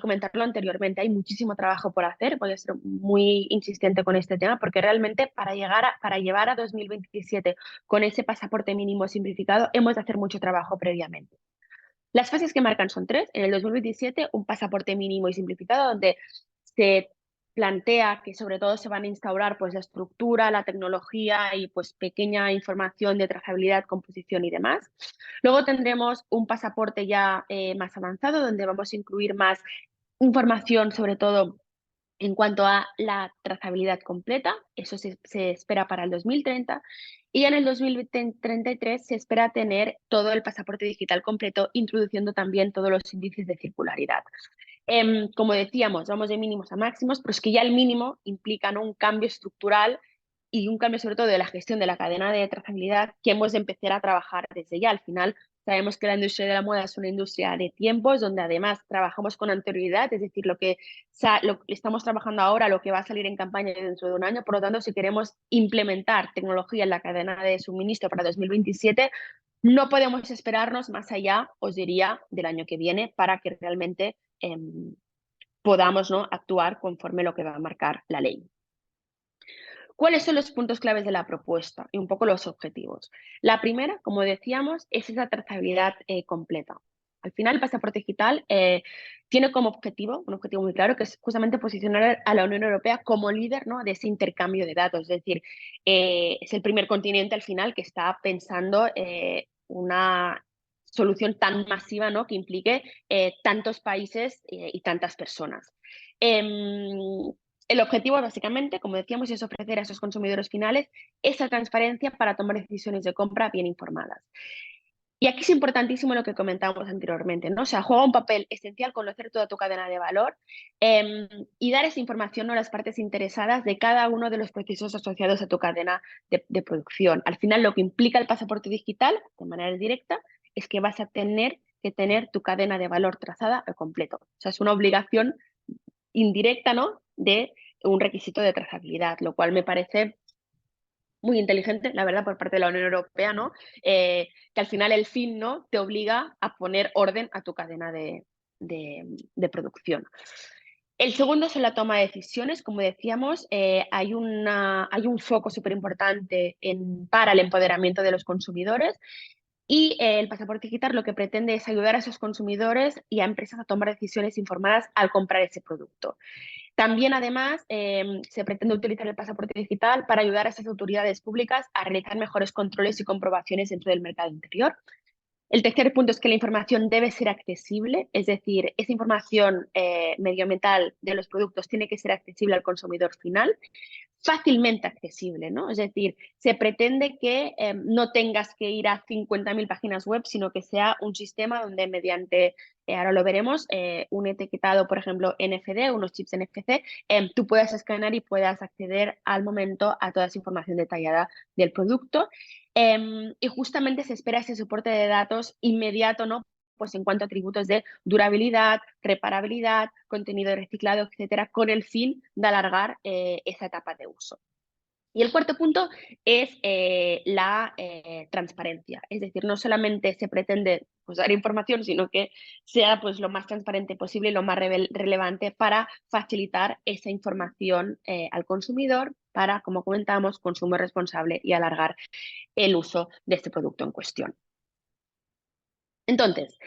comentarlo anteriormente. Hay muchísimo trabajo por hacer. Voy a ser muy insistente con este tema porque realmente para llevar a 2027 con ese pasaporte mínimo simplificado hemos de hacer mucho trabajo previamente. Las fases que marcan son 3. En el 2027, un pasaporte mínimo y simplificado donde se plantea que sobre todo se van a instaurar pues la estructura, la tecnología y pues pequeña información de trazabilidad, composición y demás. Luego tendremos un pasaporte ya más avanzado donde vamos a incluir más Información sobre todo en cuanto a la trazabilidad completa, eso se espera para el 2030, y en el 2033 se espera tener todo el pasaporte digital completo, introduciendo también todos los índices de circularidad. Como decíamos, vamos de mínimos a máximos, pero es que ya el mínimo implica, ¿no?, un cambio estructural y un cambio sobre todo de la gestión de la cadena de trazabilidad que hemos de empezar a trabajar desde ya. Al final, sabemos que la industria de la moda es una industria de tiempos donde además trabajamos con anterioridad, es decir, lo que estamos trabajando ahora, lo que va a salir en campaña dentro de un año. Por lo tanto, si queremos implementar tecnología en la cadena de suministro para 2027, no podemos esperarnos más allá, os diría, del año que viene para que realmente podamos, ¿no?, actuar conforme lo que va a marcar la ley. ¿Cuáles son los puntos claves de la propuesta y un poco los objetivos? La primera, como decíamos, es esa trazabilidad completa. Al final, el pasaporte digital tiene como objetivo, un objetivo muy claro, que es justamente posicionar a la Unión Europea como líder, ¿no?, de ese intercambio de datos. Es decir, es el primer continente al final que está pensando una solución tan masiva, ¿no?, que implique tantos países y tantas personas. El objetivo, básicamente, como decíamos, es ofrecer a esos consumidores finales esa transparencia para tomar decisiones de compra bien informadas. Y aquí es importantísimo lo que comentábamos anteriormente, ¿no? O sea, juega un papel esencial conocer toda tu cadena de valor y dar esa información, ¿no?, a las partes interesadas de cada uno de los procesos asociados a tu cadena de producción. Al final, lo que implica el pasaporte digital, de manera directa, es que vas a tener que tener tu cadena de valor trazada al completo. O sea, es una obligación indirecta, ¿no?, de un requisito de trazabilidad, lo cual me parece muy inteligente, la verdad, por parte de la Unión Europea, ¿no? Que al final el fin, ¿no?, te obliga a poner orden a tu cadena de producción. El segundo es la toma de decisiones. Como decíamos, hay un foco súper importante para el empoderamiento de los consumidores y el pasaporte digital lo que pretende es ayudar a esos consumidores y a empresas a tomar decisiones informadas al comprar ese producto. También, además, se pretende utilizar el pasaporte digital para ayudar a esas autoridades públicas a realizar mejores controles y comprobaciones dentro del mercado interior. El tercer punto es que la información debe ser accesible, es decir, esa información medioambiental de los productos tiene que ser accesible al consumidor final, fácilmente accesible, ¿no? Es decir, se pretende que no tengas que ir a 50.000 páginas web, sino que sea un sistema donde mediante, ahora lo veremos, un etiquetado, por ejemplo, NFC, unos chips NFC, tú puedas escanear y puedas acceder al momento a toda esa información detallada del producto. Y justamente se espera ese soporte de datos inmediato, ¿no?, pues en cuanto a atributos de durabilidad, reparabilidad, contenido reciclado, etcétera, con el fin de alargar esa etapa de uso. Y el cuarto punto es la transparencia. Es decir, no solamente se pretende, pues, dar información, sino que sea, pues, lo más transparente posible y lo más relevante para facilitar esa información al consumidor para, como comentábamos, consumo responsable y alargar el uso de este producto en cuestión. Entonces,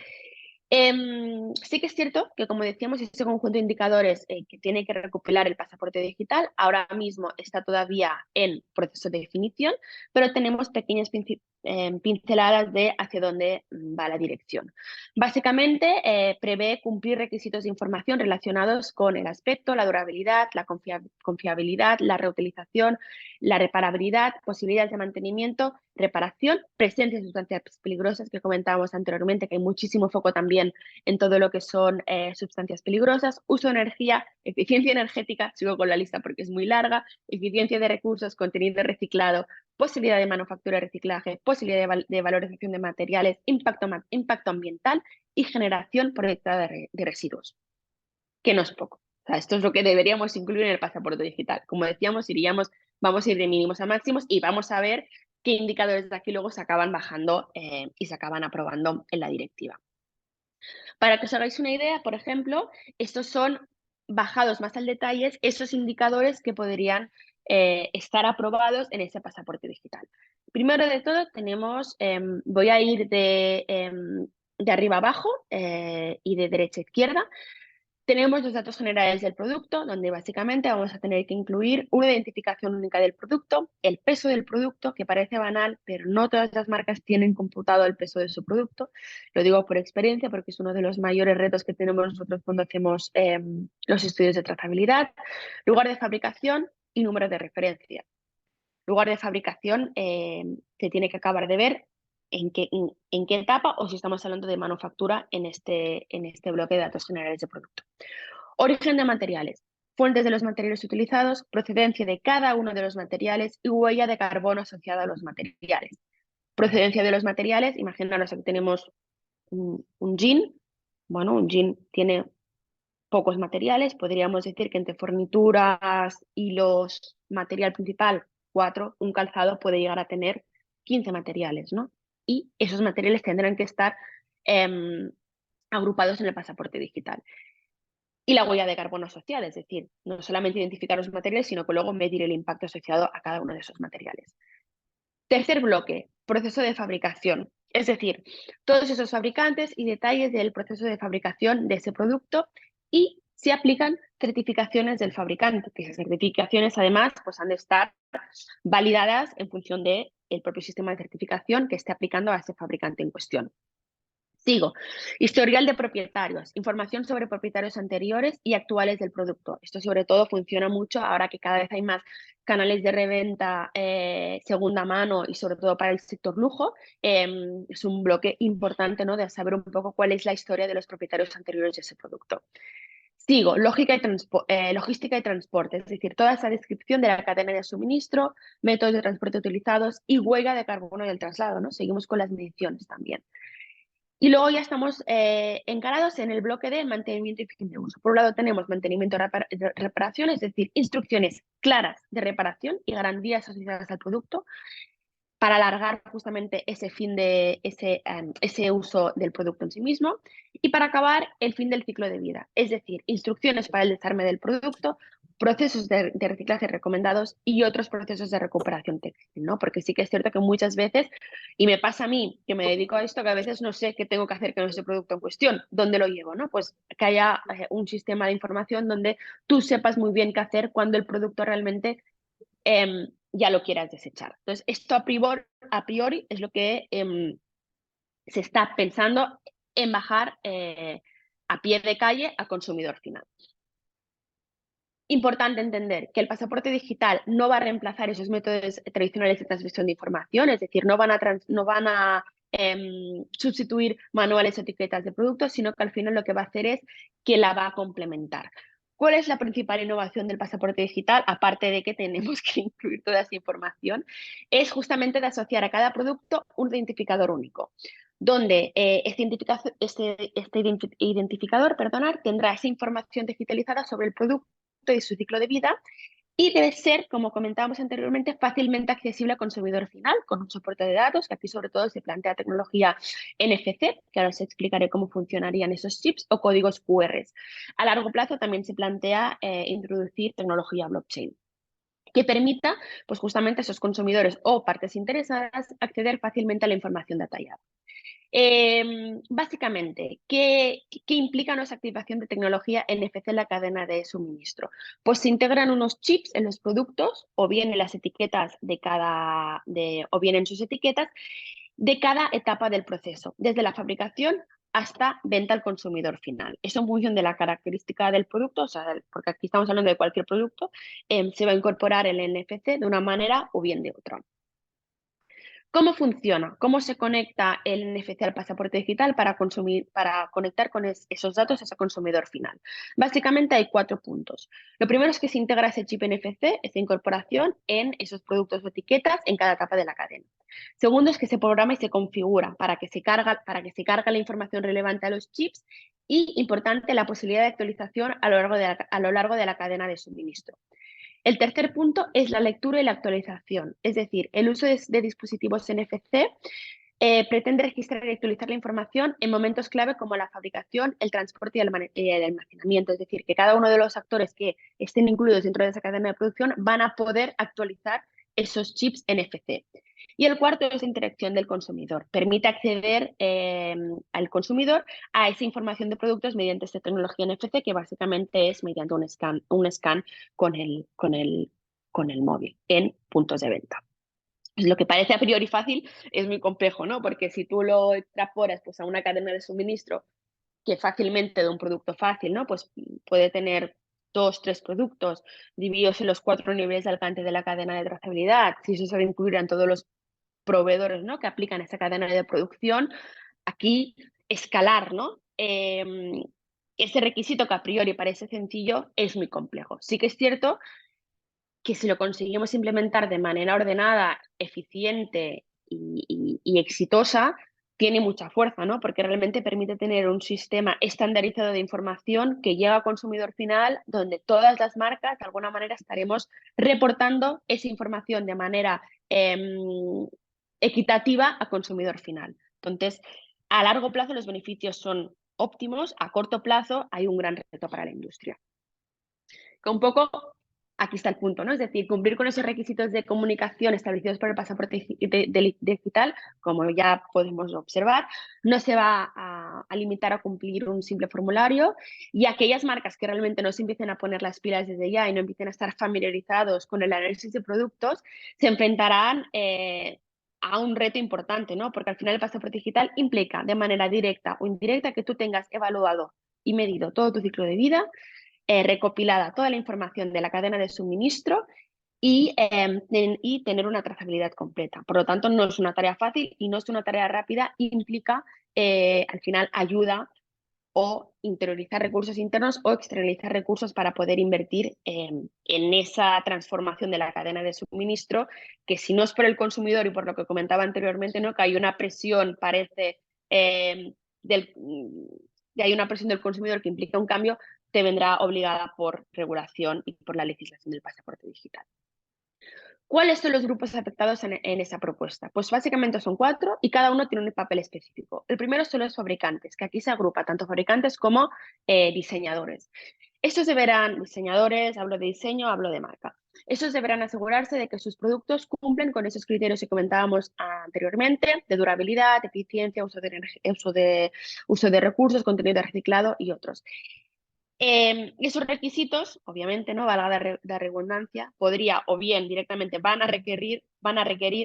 sí que es cierto que, como decíamos, este conjunto de indicadores que tiene que recopilar el pasaporte digital ahora mismo está todavía en proceso de definición, pero tenemos pequeñas pinceladas de hacia dónde va la dirección. Básicamente, prevé cumplir requisitos de información relacionados con el aspecto, la durabilidad, la confiabilidad, la reutilización, la reparabilidad, posibilidades de mantenimiento, reparación, presencia de sustancias peligrosas que comentábamos anteriormente, que hay muchísimo foco también en todo lo que son sustancias peligrosas, uso de energía, eficiencia energética, sigo con la lista porque es muy larga, eficiencia de recursos, contenido reciclado, posibilidad de manufactura y reciclaje, posibilidad de valorización de materiales, impacto ambiental y generación proyectada de residuos, que no es poco. O sea, esto es lo que deberíamos incluir en el pasaporte digital. Como decíamos, vamos a ir de mínimos a máximos y vamos a ver qué indicadores de aquí luego se acaban bajando y se acaban aprobando en la directiva. Para que os hagáis una idea, por ejemplo, estos son bajados más al detalle esos indicadores que podrían estar aprobados en ese pasaporte digital. Primero de todo tenemos, voy a ir de arriba a abajo y de derecha a izquierda. Tenemos los datos generales del producto, donde básicamente vamos a tener que incluir una identificación única del producto, el peso del producto, que parece banal, pero no todas las marcas tienen computado el peso de su producto. Lo digo por experiencia porque es uno de los mayores retos que tenemos nosotros cuando hacemos los estudios de trazabilidad. Lugar de fabricación y número de referencia. Lugar de fabricación se tiene que acabar de ver en qué etapa o si estamos hablando de manufactura en este bloque de datos generales de producto. Origen de materiales, fuentes de los materiales utilizados, procedencia de cada uno de los materiales y huella de carbono asociada a los materiales. Procedencia de los materiales, imaginaros que tenemos un jean. Bueno, un jean tiene pocos materiales, podríamos decir que entre fornituras, hilos, material principal, 4, un calzado puede llegar a tener 15 materiales, ¿no? Y esos materiales tendrán que estar agrupados en el pasaporte digital. Y la huella de carbono asociada, es decir, no solamente identificar los materiales, sino que luego medir el impacto asociado a cada uno de esos materiales. Tercer bloque, proceso de fabricación, es decir, todos esos fabricantes y detalles del proceso de fabricación de ese producto y se aplican certificaciones del fabricante, que esas certificaciones además pues, han de estar validadas en función del propio sistema de certificación que esté aplicando a ese fabricante en cuestión. Sigo. Historial de propietarios, información sobre propietarios anteriores y actuales del producto. Esto sobre todo funciona mucho ahora que cada vez hay más canales de reventa segunda mano y sobre todo para el sector lujo. Es un bloque importante, ¿no?, de saber un poco cuál es la historia de los propietarios anteriores de ese producto. Sigo, logística y transporte, es decir, toda esa descripción de la cadena de suministro, métodos de transporte utilizados y huella de carbono del traslado, ¿no? Seguimos con las mediciones también. Y luego ya estamos encarados en el bloque de mantenimiento y fin de uso. Por un lado tenemos mantenimiento y reparación, es decir, instrucciones claras de reparación y garantías asociadas al producto para alargar justamente ese fin de ese uso del producto en sí mismo y para acabar el fin del ciclo de vida, es decir, instrucciones para el desarme del producto, procesos de reciclaje recomendados y otros procesos de recuperación textil, ¿no? Porque sí que es cierto que muchas veces, y me pasa a mí que me dedico a esto, que a veces no sé qué tengo que hacer con ese producto en cuestión, dónde lo llevo, ¿no? Pues que haya un sistema de información donde tú sepas muy bien qué hacer cuando el producto realmente ya lo quieras desechar. Entonces, esto a priori es lo que se está pensando en bajar a pie de calle al consumidor final. Importante entender que el pasaporte digital no va a reemplazar esos métodos tradicionales de transmisión de información, es decir, no van a sustituir manuales o etiquetas de productos, sino que al final lo que va a hacer es que la va a complementar. ¿Cuál es la principal innovación del pasaporte digital? Aparte de que tenemos que incluir toda esa información, es justamente de asociar a cada producto un identificador único, donde este identificador tendrá esa información digitalizada sobre el producto y su ciclo de vida y debe ser, como comentábamos anteriormente, fácilmente accesible al consumidor final con un soporte de datos, que aquí sobre todo se plantea tecnología NFC, que ahora os explicaré cómo funcionarían esos chips o códigos QR. A largo plazo también se plantea introducir tecnología blockchain que permita pues justamente a esos consumidores o partes interesadas acceder fácilmente a la información detallada. Básicamente, ¿qué implica nuestra activación de tecnología NFC en la cadena de suministro? Pues se integran unos chips en los productos o bien en las etiquetas o bien en sus etiquetas de cada etapa del proceso, desde la fabricación hasta venta al consumidor final. Eso en función de la característica del producto, o sea, porque aquí estamos hablando de cualquier producto, se va a incorporar el NFC de una manera o bien de otra. ¿Cómo funciona? ¿Cómo se conecta el NFC al pasaporte digital para conectar con esos datos a ese consumidor final? Básicamente hay 4 puntos. Lo primero es que se integra ese chip NFC, esa incorporación en esos productos o etiquetas en cada etapa de la cadena. Segundo es que se programa y se configura para que se cargue la información relevante a los chips y, importante, la posibilidad de actualización a lo largo de la cadena de suministro. El tercer punto es la lectura y la actualización, es decir, el uso de dispositivos NFC pretende registrar y actualizar la información en momentos clave como la fabricación, el transporte y el almacenamiento, es decir, que cada uno de los actores que estén incluidos dentro de esa cadena de producción van a poder actualizar esos chips NFC. Y el cuarto es la interacción del consumidor. Permite acceder al consumidor a esa información de productos mediante esta tecnología NFC, que básicamente es mediante un scan con el móvil en puntos de venta. Lo que parece a priori fácil es muy complejo, ¿no? Porque si tú lo extrapolas pues, a una cadena de suministro que fácilmente de un producto fácil, ¿no? Pues puede tener 2, 3 productos divididos en los 4 niveles de alcance de la cadena de trazabilidad. Si eso se incluir en todos los proveedores, ¿no? Que aplican esa cadena de producción, aquí escalar, ¿no? Ese requisito que a priori parece sencillo es muy complejo. Sí que es cierto que si lo conseguimos implementar de manera ordenada, eficiente y exitosa, tiene mucha fuerza, ¿no? Porque realmente permite tener un sistema estandarizado de información que llega al consumidor final, donde todas las marcas, de alguna manera, estaremos reportando esa información de manera equitativa a consumidor final. Entonces, a largo plazo los beneficios son óptimos, a corto plazo hay un gran reto para la industria. Que un poco aquí está el punto, ¿no? Es decir, cumplir con esos requisitos de comunicación establecidos por el pasaporte digital, como ya podemos observar, no se va a limitar a cumplir un simple formulario, y aquellas marcas que realmente no se empiecen a poner las pilas desde ya y no empiecen a estar familiarizados con el análisis de productos, se enfrentarán a un reto importante, ¿no? Porque al final el pasaporte digital implica de manera directa o indirecta que tú tengas evaluado y medido todo tu ciclo de vida, recopilada toda la información de la cadena de suministro y tener una trazabilidad completa. Por lo tanto, no es una tarea fácil y no es una tarea rápida, implica al final ayuda o interiorizar recursos internos o externalizar recursos para poder invertir en esa transformación de la cadena de suministro, que si no es por el consumidor y por lo que comentaba anteriormente, ¿no? Que hay una presión, parece, hay una presión del consumidor que implica un cambio, te vendrá obligada por regulación y por la legislación del pasaporte digital. ¿Cuáles son los grupos afectados en esa propuesta? Pues básicamente son 4 y cada uno tiene un papel específico. El primero son los fabricantes, que aquí se agrupa tanto fabricantes como diseñadores. Estos deberán, diseñadores, hablo de diseño, hablo de marca. Estos deberán asegurarse de que sus productos cumplen con esos criterios que comentábamos anteriormente, de durabilidad, eficiencia, uso de recursos, contenido reciclado y otros. Esos requisitos, obviamente, no valga la redundancia, podría o bien directamente van a requerir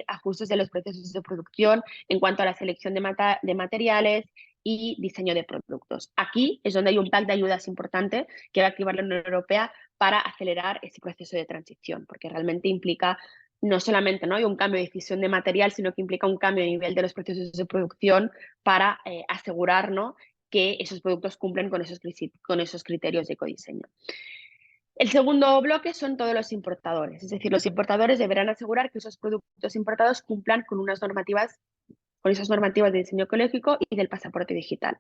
ajustes de los procesos de producción en cuanto a la selección de materiales y diseño de productos. Aquí es donde hay un pack de ayudas importante que va a activar la Unión Europea para acelerar ese proceso de transición, porque realmente implica no solamente, ¿no? Hay un cambio de decisión de material, sino que implica un cambio a nivel de los procesos de producción para asegurar, ¿no? Que esos productos cumplen con esos criterios de ecodiseño. El segundo bloque son todos los importadores, es decir, los importadores deberán asegurar que esos productos importados cumplan con esas normativas de diseño ecológico y del pasaporte digital.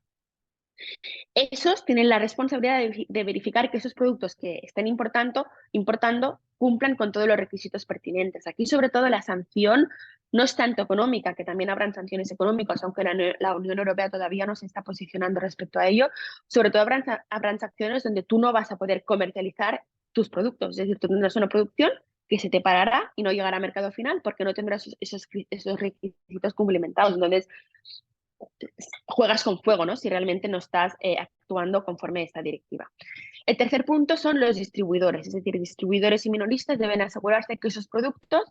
Esos tienen la responsabilidad de verificar que esos productos que estén importando cumplan con todos los requisitos pertinentes. Aquí, sobre todo, la sanción no es tanto económica, que también habrán sanciones económicas, aunque la Unión Europea todavía no se está posicionando respecto a ello. Sobre todo habrán sanciones donde tú no vas a poder comercializar tus productos. Es decir, tú tendrás una producción que se te parará y no llegará a mercado final porque no tendrás esos requisitos cumplimentados. Entonces, juegas con fuego, ¿no? Si realmente no estás actuando conforme a esta directiva. El tercer punto son los distribuidores, es decir, distribuidores y minoristas deben asegurarse que esos productos,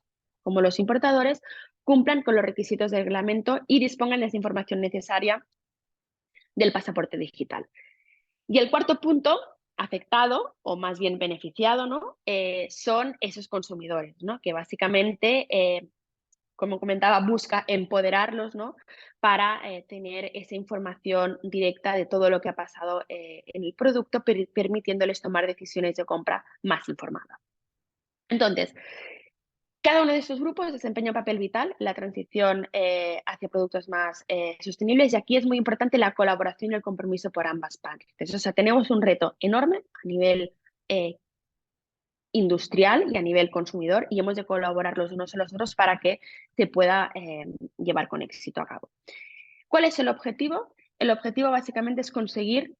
como los importadores, cumplan con los requisitos del reglamento y dispongan de esa información necesaria del pasaporte digital. Y el cuarto punto afectado, o más bien beneficiado, ¿no? Son esos consumidores, ¿no? Que básicamente como comentaba, busca empoderarlos, ¿no? Para tener esa información directa de todo lo que ha pasado en el producto, permitiéndoles tomar decisiones de compra más informadas. Entonces, cada uno de estos grupos desempeña un papel vital en la transición hacia productos más sostenibles, y aquí es muy importante la colaboración y el compromiso por ambas partes. O sea, tenemos un reto enorme a nivel industrial y a nivel consumidor, y hemos de colaborar los unos con los otros para que se pueda llevar con éxito a cabo. ¿Cuál es el objetivo? El objetivo básicamente es conseguir,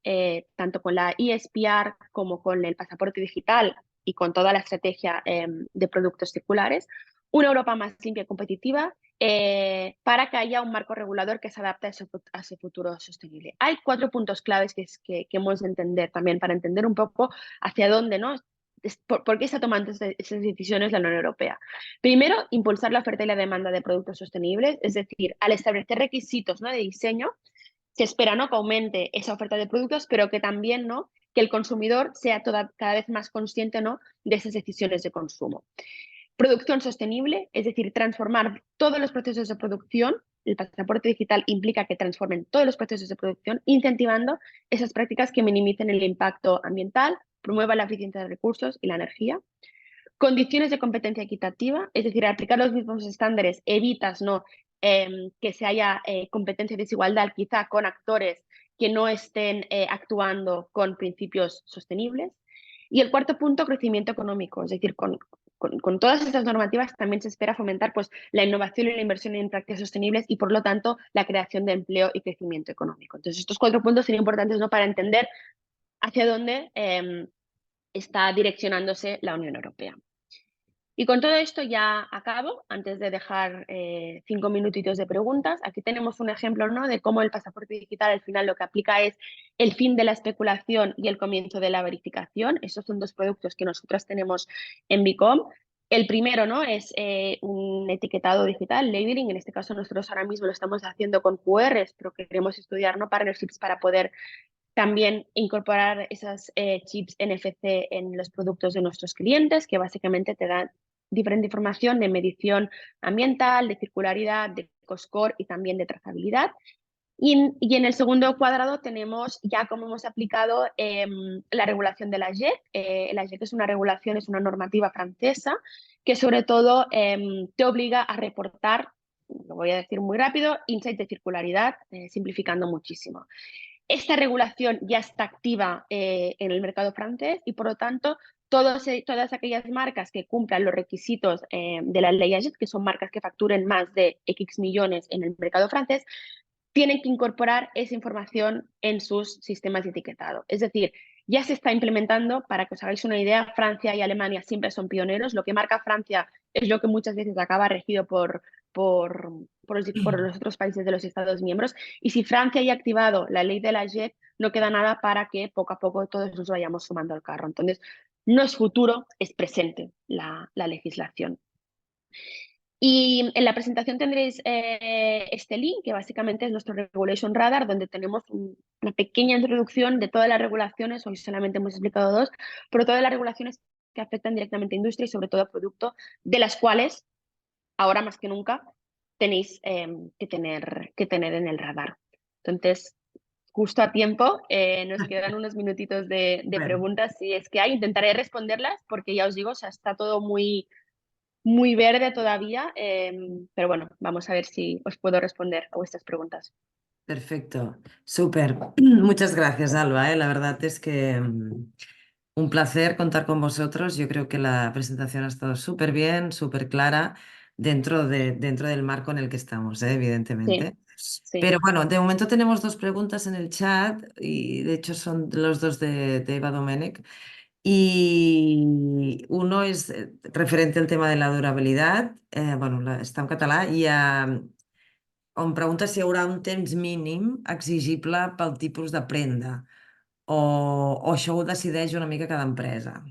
tanto con la ISPR como con el pasaporte digital y con toda la estrategia de productos circulares, una Europa más limpia y competitiva para que haya un marco regulador que se adapte a ese futuro sostenible. Hay 4 puntos claves que hemos de entender también para entender un poco hacia dónde, ¿no? ¿Por qué está tomando esas decisiones la Unión Europea? Primero, impulsar la oferta y la demanda de productos sostenibles, es decir, al establecer requisitos, ¿no?, de diseño, se espera, ¿no?, que aumente esa oferta de productos, pero que también, ¿no?, que el consumidor sea cada vez más consciente, ¿no?, de esas decisiones de consumo. Producción sostenible, es decir, transformar todos los procesos de producción. El pasaporte digital implica que transformen todos los procesos de producción, incentivando esas prácticas que minimicen el impacto ambiental, promuevan la eficiencia de recursos y la energía. Condiciones de competencia equitativa, es decir, aplicar los mismos estándares evitas, ¿no?, que se haya competencia y desigualdad quizá con actores que no estén actuando con principios sostenibles. Y el cuarto punto, crecimiento económico, es decir, con todas estas normativas también se espera fomentar, pues, la innovación y la inversión en prácticas sostenibles y, por lo tanto, la creación de empleo y crecimiento económico. Entonces, estos 4 puntos serían importantes, ¿no?, para entender hacia dónde está direccionándose la Unión Europea. Y con todo esto ya acabo, antes de dejar 5 minutitos de preguntas. Aquí tenemos un ejemplo, ¿no?, de cómo el pasaporte digital al final lo que aplica es el fin de la especulación y el comienzo de la verificación. Estos son 2 productos que nosotros tenemos en Bicom. El primero, ¿no?, es un etiquetado digital, labeling. En este caso nosotros ahora mismo lo estamos haciendo con QRs, pero queremos estudiar, ¿no?, partnerships para poder también incorporar esas chips NFC en los productos de nuestros clientes, que básicamente te dan diferente información de medición ambiental, de circularidad, de eco-score y también de trazabilidad. Y en el segundo cuadrado tenemos ya cómo hemos aplicado la regulación de la JEC. La JEC es una regulación, es una normativa francesa que sobre todo te obliga a reportar, lo voy a decir muy rápido, insights de circularidad, simplificando muchísimo. Esta regulación ya está activa en el mercado francés y, por lo tanto, todas aquellas marcas que cumplan los requisitos de la ley AGET, que son marcas que facturen más de X millones en el mercado francés, tienen que incorporar esa información en sus sistemas de etiquetado. Es decir, ya se está implementando. Para que os hagáis una idea, Francia y Alemania siempre son pioneros. Lo que marca Francia es lo que muchas veces acaba regido por los otros países de los Estados miembros. Y si Francia ya ha activado la ley de la JEC, no queda nada para que poco a poco todos nos vayamos sumando al carro. Entonces, no es futuro, es presente la legislación. Y en la presentación tendréis este link, que básicamente es nuestro Regulation Radar, donde tenemos una pequeña introducción de todas las regulaciones. Hoy solamente hemos explicado 2, pero todas las regulaciones que afectan directamente a industria y sobre todo a producto, de las cuales ahora más que nunca tenéis que tener en el radar. Entonces, justo a tiempo, nos quedan unos minutitos de Bueno, preguntas, si es que hay. Intentaré responderlas porque ya os digo, o sea, está todo muy verde todavía, pero bueno, vamos a ver si os puedo responder a vuestras preguntas. perfecto, súper. Muchas gracias, Alba, La verdad es que un placer contar con vosotros. Yo creo que la presentación ha estado súper bien, súper clara, dentro del marco en el que estamos, Sí, evidentemente. sí. Pero bueno, de momento tenemos 2 preguntas en el chat y de hecho son los 2 de Eva Domènech. Y uno es referente al tema de la durabilidad. Bueno, està en català i em pregunta si hi haurà un temps mínim exigible pel tipus de prenda o això ho decideix una mica cada empresa.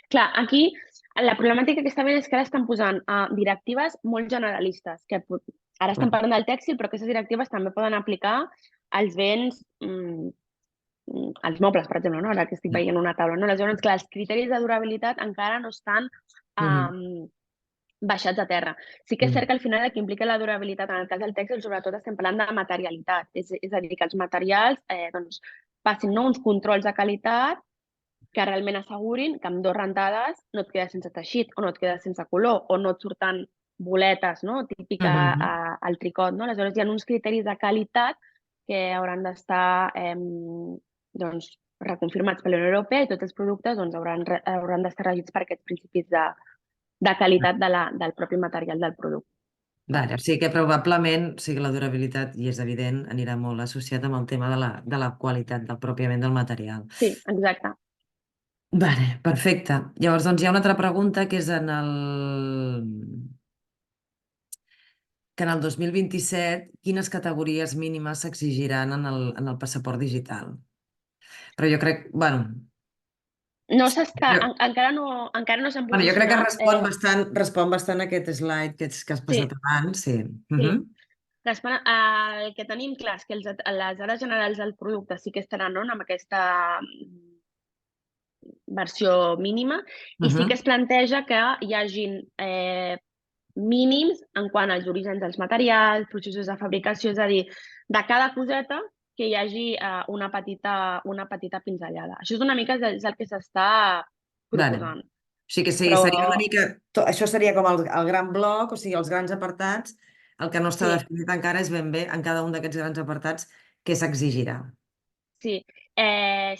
Clar, aquí la problemàtica que està veient és que ara estan posant directives molt generalistes, que ara estem Clar. parlant del tèxtil, però aquestes directives també poden aplicar als béns, als mobles, per exemple, no? Ara que estic veient una taula, no? Aleshores, clar, els criteris de durabilitat encara no estan Mhm. baixats a terra. Sí que és cert Mhm. que al final el que implica la durabilitat, en el cas del tèxtil, sobretot estem parlant de materialitat, és a dir, que els materials doncs, passin, no, uns controls de qualitat que realment assegurin que amb 2 rentades no et quedes sense teixit, o no et quedes sense color, o no et surten boletes, no?, típica Mhm. al tricot, no? Aleshores, hi ha uns criteris de qualitat que hauran d'estar doncs, reconfirmats per la Unió Europea, i tots els productes doncs, hauran d'estar regits per aquests principis de qualitat del propi material del producte. Vale, o sigui que probablement, o sigui, la durabilitat, i és evident, anirà molt associat amb el tema de la qualitat pròpiament del material. Sí, exacte. Vale, perfecte. Llavors, doncs hi ha una altra pregunta que és que en el 2027 quines categories mínimes s'exigiran en el passaport digital. Però jo crec, bueno, No s'està, jo, encara no s'han jo crec que posicionat. respon bastant a aquest slide que has Sí, passat abans, sí. sí. El que tenim clar és que les dades generals del producte sí que estaran, no?, amb aquesta versió mínima i sí que es planteja que hi hagin mínims en quant als orígens dels materials, processos de fabricació, és a dir, de cada coseta que hi hagi una petita pinzellada. Això és una mica és el que s'està Vale. proposant. O sigui que sí, Però seria una mica... Això seria com el gran bloc, o sigui, els grans apartats. El que no està sí, definit encara és ben bé en cada un d'aquests grans apartats què s'exigirà. sí.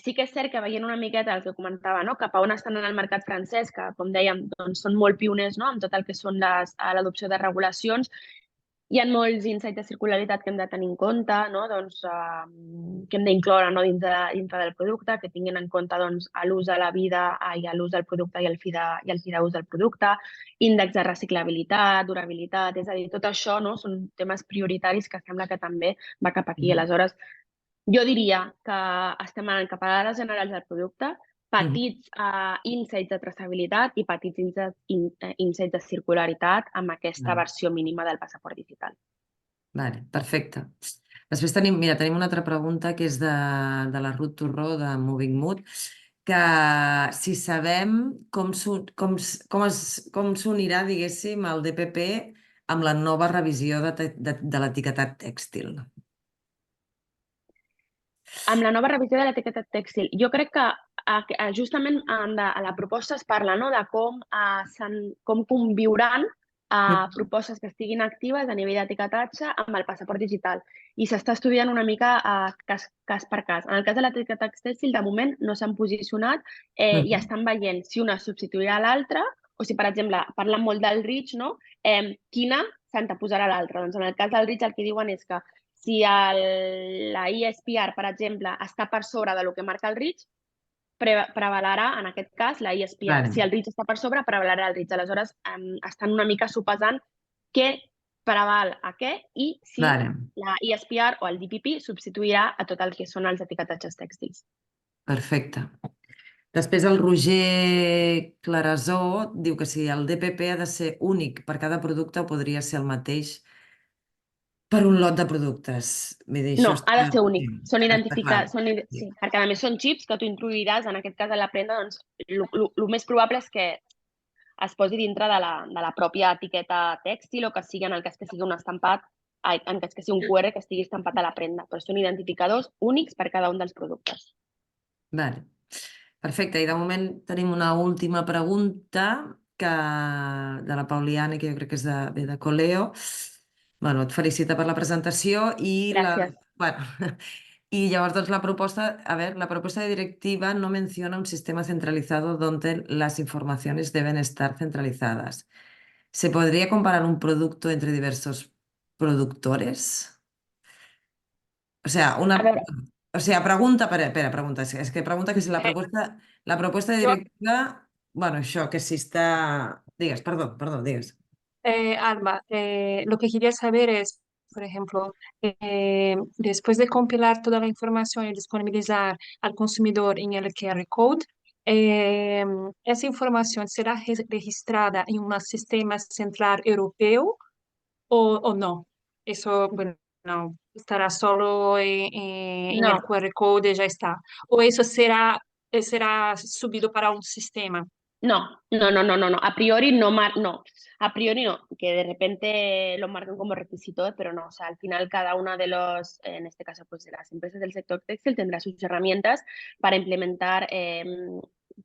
Sí que és cert que veient una miqueta el que comentava, no?, cap a on estan en el mercat francès, que, com dèiem, doncs, són molt pioners, no?, amb tot el que són l'adopció de regulacions. Hi ha molts insights de circularitat que hem de tenir en compte, no?, doncs, que hem d'incloure, no?, dintre del producte, que tinguin en compte doncs, l'ús de la vida i l'ús del producte i el fi d'ús del producte, índex de reciclabilitat, durabilitat, és a dir, tot això, no?, són temes prioritaris que sembla que també va cap aquí. Aleshores, jo diria que estem anant cap a dades generals del producte, petits insights de traçabilitat i petits insights de circularitat amb aquesta versió mínima del passaport digital. Vale, perfecte. Després tenim una altra pregunta que és de la Ruth Torró de Moving Mood, que si sabem com s'unirà, diguéssim, el DPP amb la nova revisió de l'etiquetat tèxtil. Amb la nova revisió de l'etiqueta tèxtil, jo crec que justament a la proposta es parla, no?, de com conviuran propostes que estiguin actives a nivell d'etiquetatge amb el passaport digital. I s'està estudiant una mica cas per cas. En el cas de l'etiqueta tèxtil, de moment no s'han posicionat i estan veient si una substituirà l'altra o si, per exemple, parlen molt del REACH, no?, quina s'anteposarà a l'altra. Doncs en el cas del REACH el que diuen és que si la ISPR, per exemple, està per sobre de lo que marca el REACH, prevalarà, en aquest cas, la ISPR. Vale. Si el REACH està per sobre, prevalarà el REACH. Aleshores, estan una mica sopesant què preval a què i si Vale. la ISPR o el DPP substituirà a tot el que són els etiquetatges tèxtils. Perfecte. Després el Roger Clarasó diu que si el DPP ha de ser únic per cada producte o podria ser el mateix per un lot de productes. No, ha de ser únic. Són identificats. sí, perquè a més són xips que tu introduiràs, en aquest cas a la prenda, doncs el més probable és que es posi dintre de la pròpia etiqueta tèxtil o que sigui en el cas que sigui un estampat, en cas que sigui un QR que estigui estampat a la prenda, però són identificadors únics per cada un dels productes. Vale. Perfecte, i de moment tenim una última pregunta de la Pauliana, que jo crec que és de Coleo. Bueno, et felicita per la presentació i Gràcies. y llavors doncs la proposta de directiva no menciona un sistema centralizado donde las informaciones deben estar centralizadas. ¿Se podría comparar un producto entre diversos productores? O sea, A veure, pregunta, pregunta, és que pregunta que si la proposta de Yo, directiva, bueno, això, que si està... Digues, perdó, digues. Alba, lo que quería saber es, por ejemplo, después de compilar toda la información y disponibilizar al consumidor en el QR code, esa información será registrada en un sistema central europeo o no? Eso, bueno, no, estará solo en el no, QR code y ya está. ¿O eso será subido para un sistema? No. A priori no, A priori no, que de repente lo marcan como requisito, pero no. O sea, al final cada una de en este caso, pues de las empresas del sector textil tendrá sus herramientas para implementar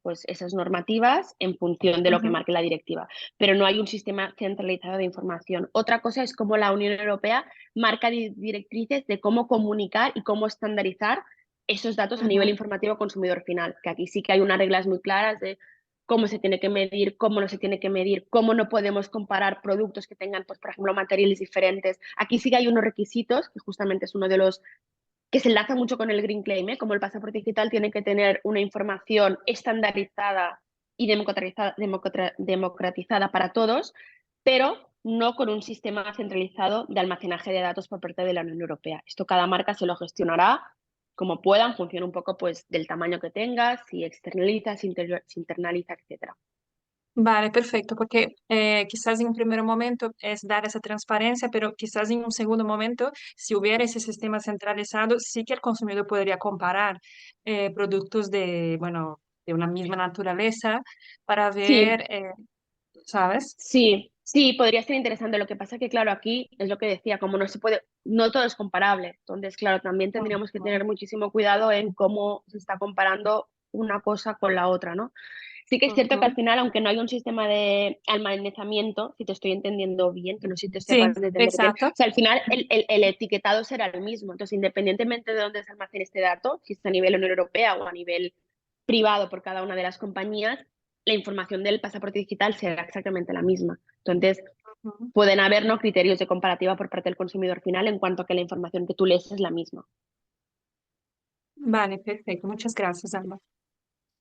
pues esas normativas en función de lo que marque la directiva. Pero no hay un sistema centralizado de información. Otra cosa es cómo la Unión Europea marca directrices de cómo comunicar y cómo estandarizar esos datos a nivel informativo al consumidor final, que aquí sí que hay unas reglas muy claras de cómo se tiene que medir, cómo no se tiene que medir, cómo no podemos comparar productos que tengan, pues, por ejemplo, materiales diferentes. Aquí sí que hay unos requisitos, que justamente es uno de los que se enlaza mucho con el Green Claim, como el pasaporte digital tiene que tener una información estandarizada y democratizada para todos, pero no con un sistema centralizado de almacenaje de datos por parte de la Unión Europea. Esto cada marca se lo gestionará como pueda, en función un poco pues, del tamaño que tengas, si externaliza, si internaliza, etc. Vale, perfecto, porque quizás en un primer momento es dar esa transparencia, pero quizás en un segundo momento, si hubiera ese sistema centralizado, sí que el consumidor podría comparar productos de, bueno, de una misma naturaleza para Sí, ver, ¿sabes? sí, podría ser interesante. Lo que pasa es que, claro, aquí es lo que decía, como no se puede, no todo es comparable. Entonces, claro, también tendríamos que tener muchísimo cuidado en cómo se está comparando una cosa con la otra, ¿no? Sí que es cierto que al Ujú. final, aunque no hay un sistema de almacenamiento, si te estoy entendiendo bien, que no sé si te estoy Sí, acabando de entender bien, exacto. o sea, al final el etiquetado será el mismo. Entonces, independientemente de dónde se almacene este dato, si está a nivel Unión Europea o a nivel privado por cada una de las compañías, la información del pasaporte digital será exactamente la misma. Entonces, Ujú. pueden haber, ¿no?, criterios de comparativa por parte del consumidor final en cuanto a que la información que tú lees es la misma. Vale, perfecto. Muchas gracias, Alba.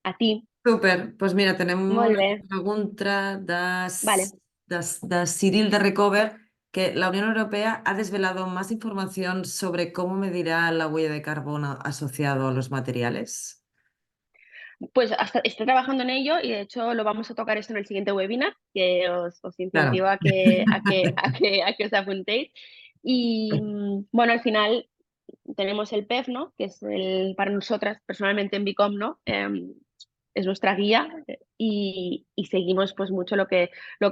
A ti, Super, doncs mira, tenim molt una bé. pregunta Vale. de Cyril de Recover, que la Unión Europea ha desvelado más información sobre cómo medirá la huella de carbono asociado a los materiales. Pues estoy trabajando en ello y de hecho lo vamos a tocar esto en el siguiente webinar, que os incentivo Claro. a que os apuntéis. Y bueno, al final tenemos el PEF, ¿no?, que es para nosotras personalmente en Bicom, ¿no? Es nuestra guía y seguimos pues mucho lo que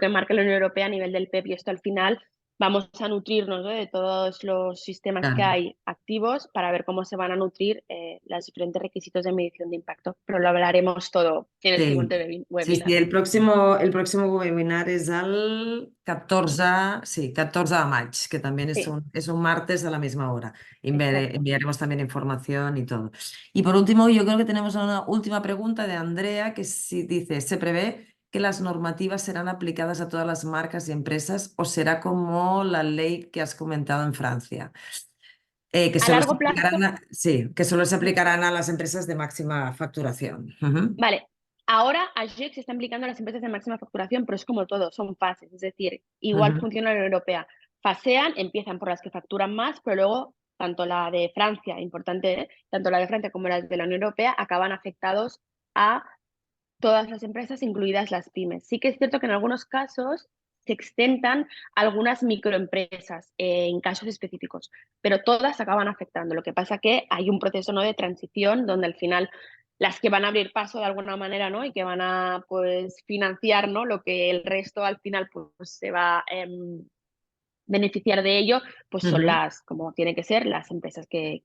marca la Unión Europea a nivel del PEP, y esto al final vamos a nutrirnos, ¿no?, de todos los sistemas que Claro. hay activos para ver cómo se van a nutrir los diferentes requisitos de medición de impacto, pero lo hablaremos todo en el Sí, siguiente sí, webinar. el próximo webinar es el 14, sí, 14 de mayo, que también Sí, es un martes a la misma hora. exacto. Enviaremos también información y todo. Y por último, yo creo que tenemos una última pregunta de Andrea, que dice, ¿se prevé que las normativas serán aplicadas a todas las marcas y empresas o será como la ley que has comentado en Francia? Que A solo se largo plazo, aplicarán sí, que solo se aplicarán a las empresas de máxima facturación. Ujú, vale, ahora AGIC se está implicando a las empresas de máxima facturación, pero es como todo, son fases, es decir, igual ujú. funciona la Unión Europea. Fasean, empiezan por las que facturan más, pero luego tanto la de Francia, importante, tanto la de Francia como la de la Unión Europea acaban afectados a todas las empresas, incluidas las pymes. Sí que es cierto que en algunos casos se extendan algunas microempresas en casos específicos, pero todas acaban afectando. Lo que pasa que hay un proceso, ¿no?, de transición donde al final las que van a abrir paso de alguna manera, ¿no?, y que van a pues financiar, ¿no?, lo que el resto al final pues se va beneficiar de ello, pues son Ujú. las, como tiene que ser, las empresas que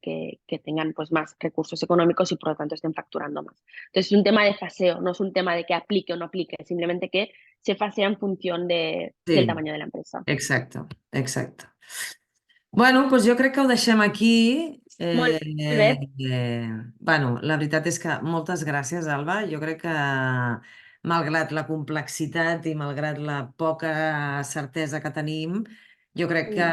tengan pues más recursos económicos y por lo tanto estén facturando más. Entonces es un tema de faseo, no es un tema de que aplique o no aplique, simplemente que se fasea en función del Sí, tamaño de la empresa. exacto, exacto. Bueno, doncs jo crec que ho deixem aquí. Molt bé. Bueno, la veritat és que moltes gràcies, Alba. Jo crec que, malgrat la complexitat i malgrat la poca certesa que tenim, jo crec que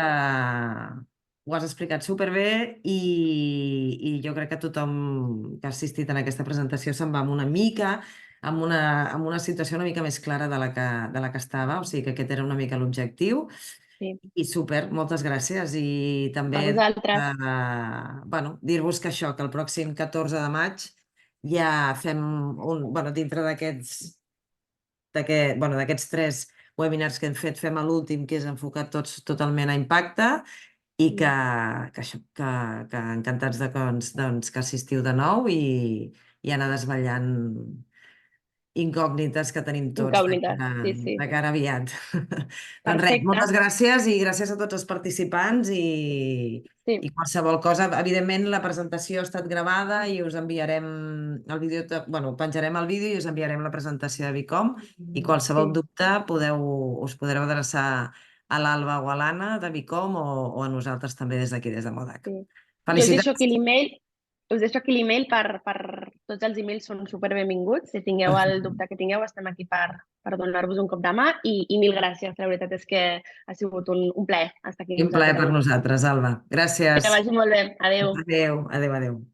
ho has explicat superbé i jo crec que tothom que ha assistit en aquesta presentació se'n va amb una mica, amb una situació una mica més clara de la que estava, o sigui que aquest era una mica l'objectiu. Sí. I súper, moltes gràcies. I A també vosaltres. bueno, dir-vos que això, que el pròxim 14 de maig ja fem bueno, dintre bueno, d'aquests 3 webinars que hem fet, fem l'últim, que és enfocat tots totalment a impacte i això, que encantats doncs, que assistiu de nou i anar desvetllant incògnites que tenim tots Incògnites. Sí, sí. de cara aviat. Doncs res, Perfecte. moltes gràcies i gràcies a tots els participants Sí. i qualsevol cosa. Evidentment, la presentació ha estat gravada i us enviarem el vídeo, bueno, penjarem el vídeo i us enviarem la presentació de Bicom i qualsevol Sí. dubte us podreu adreçar a l'Alba o a l'Anna de Bicom o a nosaltres també des d'aquí, des de Modac. Sí. Jo Felicitats! us deixo aquí l'email per tots els emails són super benvinguts. Si tingueu el dubte que tingueu, estem aquí per donar-vos un cop de mà i mil gràcies. La veritat és que ha sigut un plaer estar aquí I amb un plaer per vosaltres. nosaltres, Alba. Que Gràcies. vagi molt bé. Adéu. Adéu, adéu, adéu.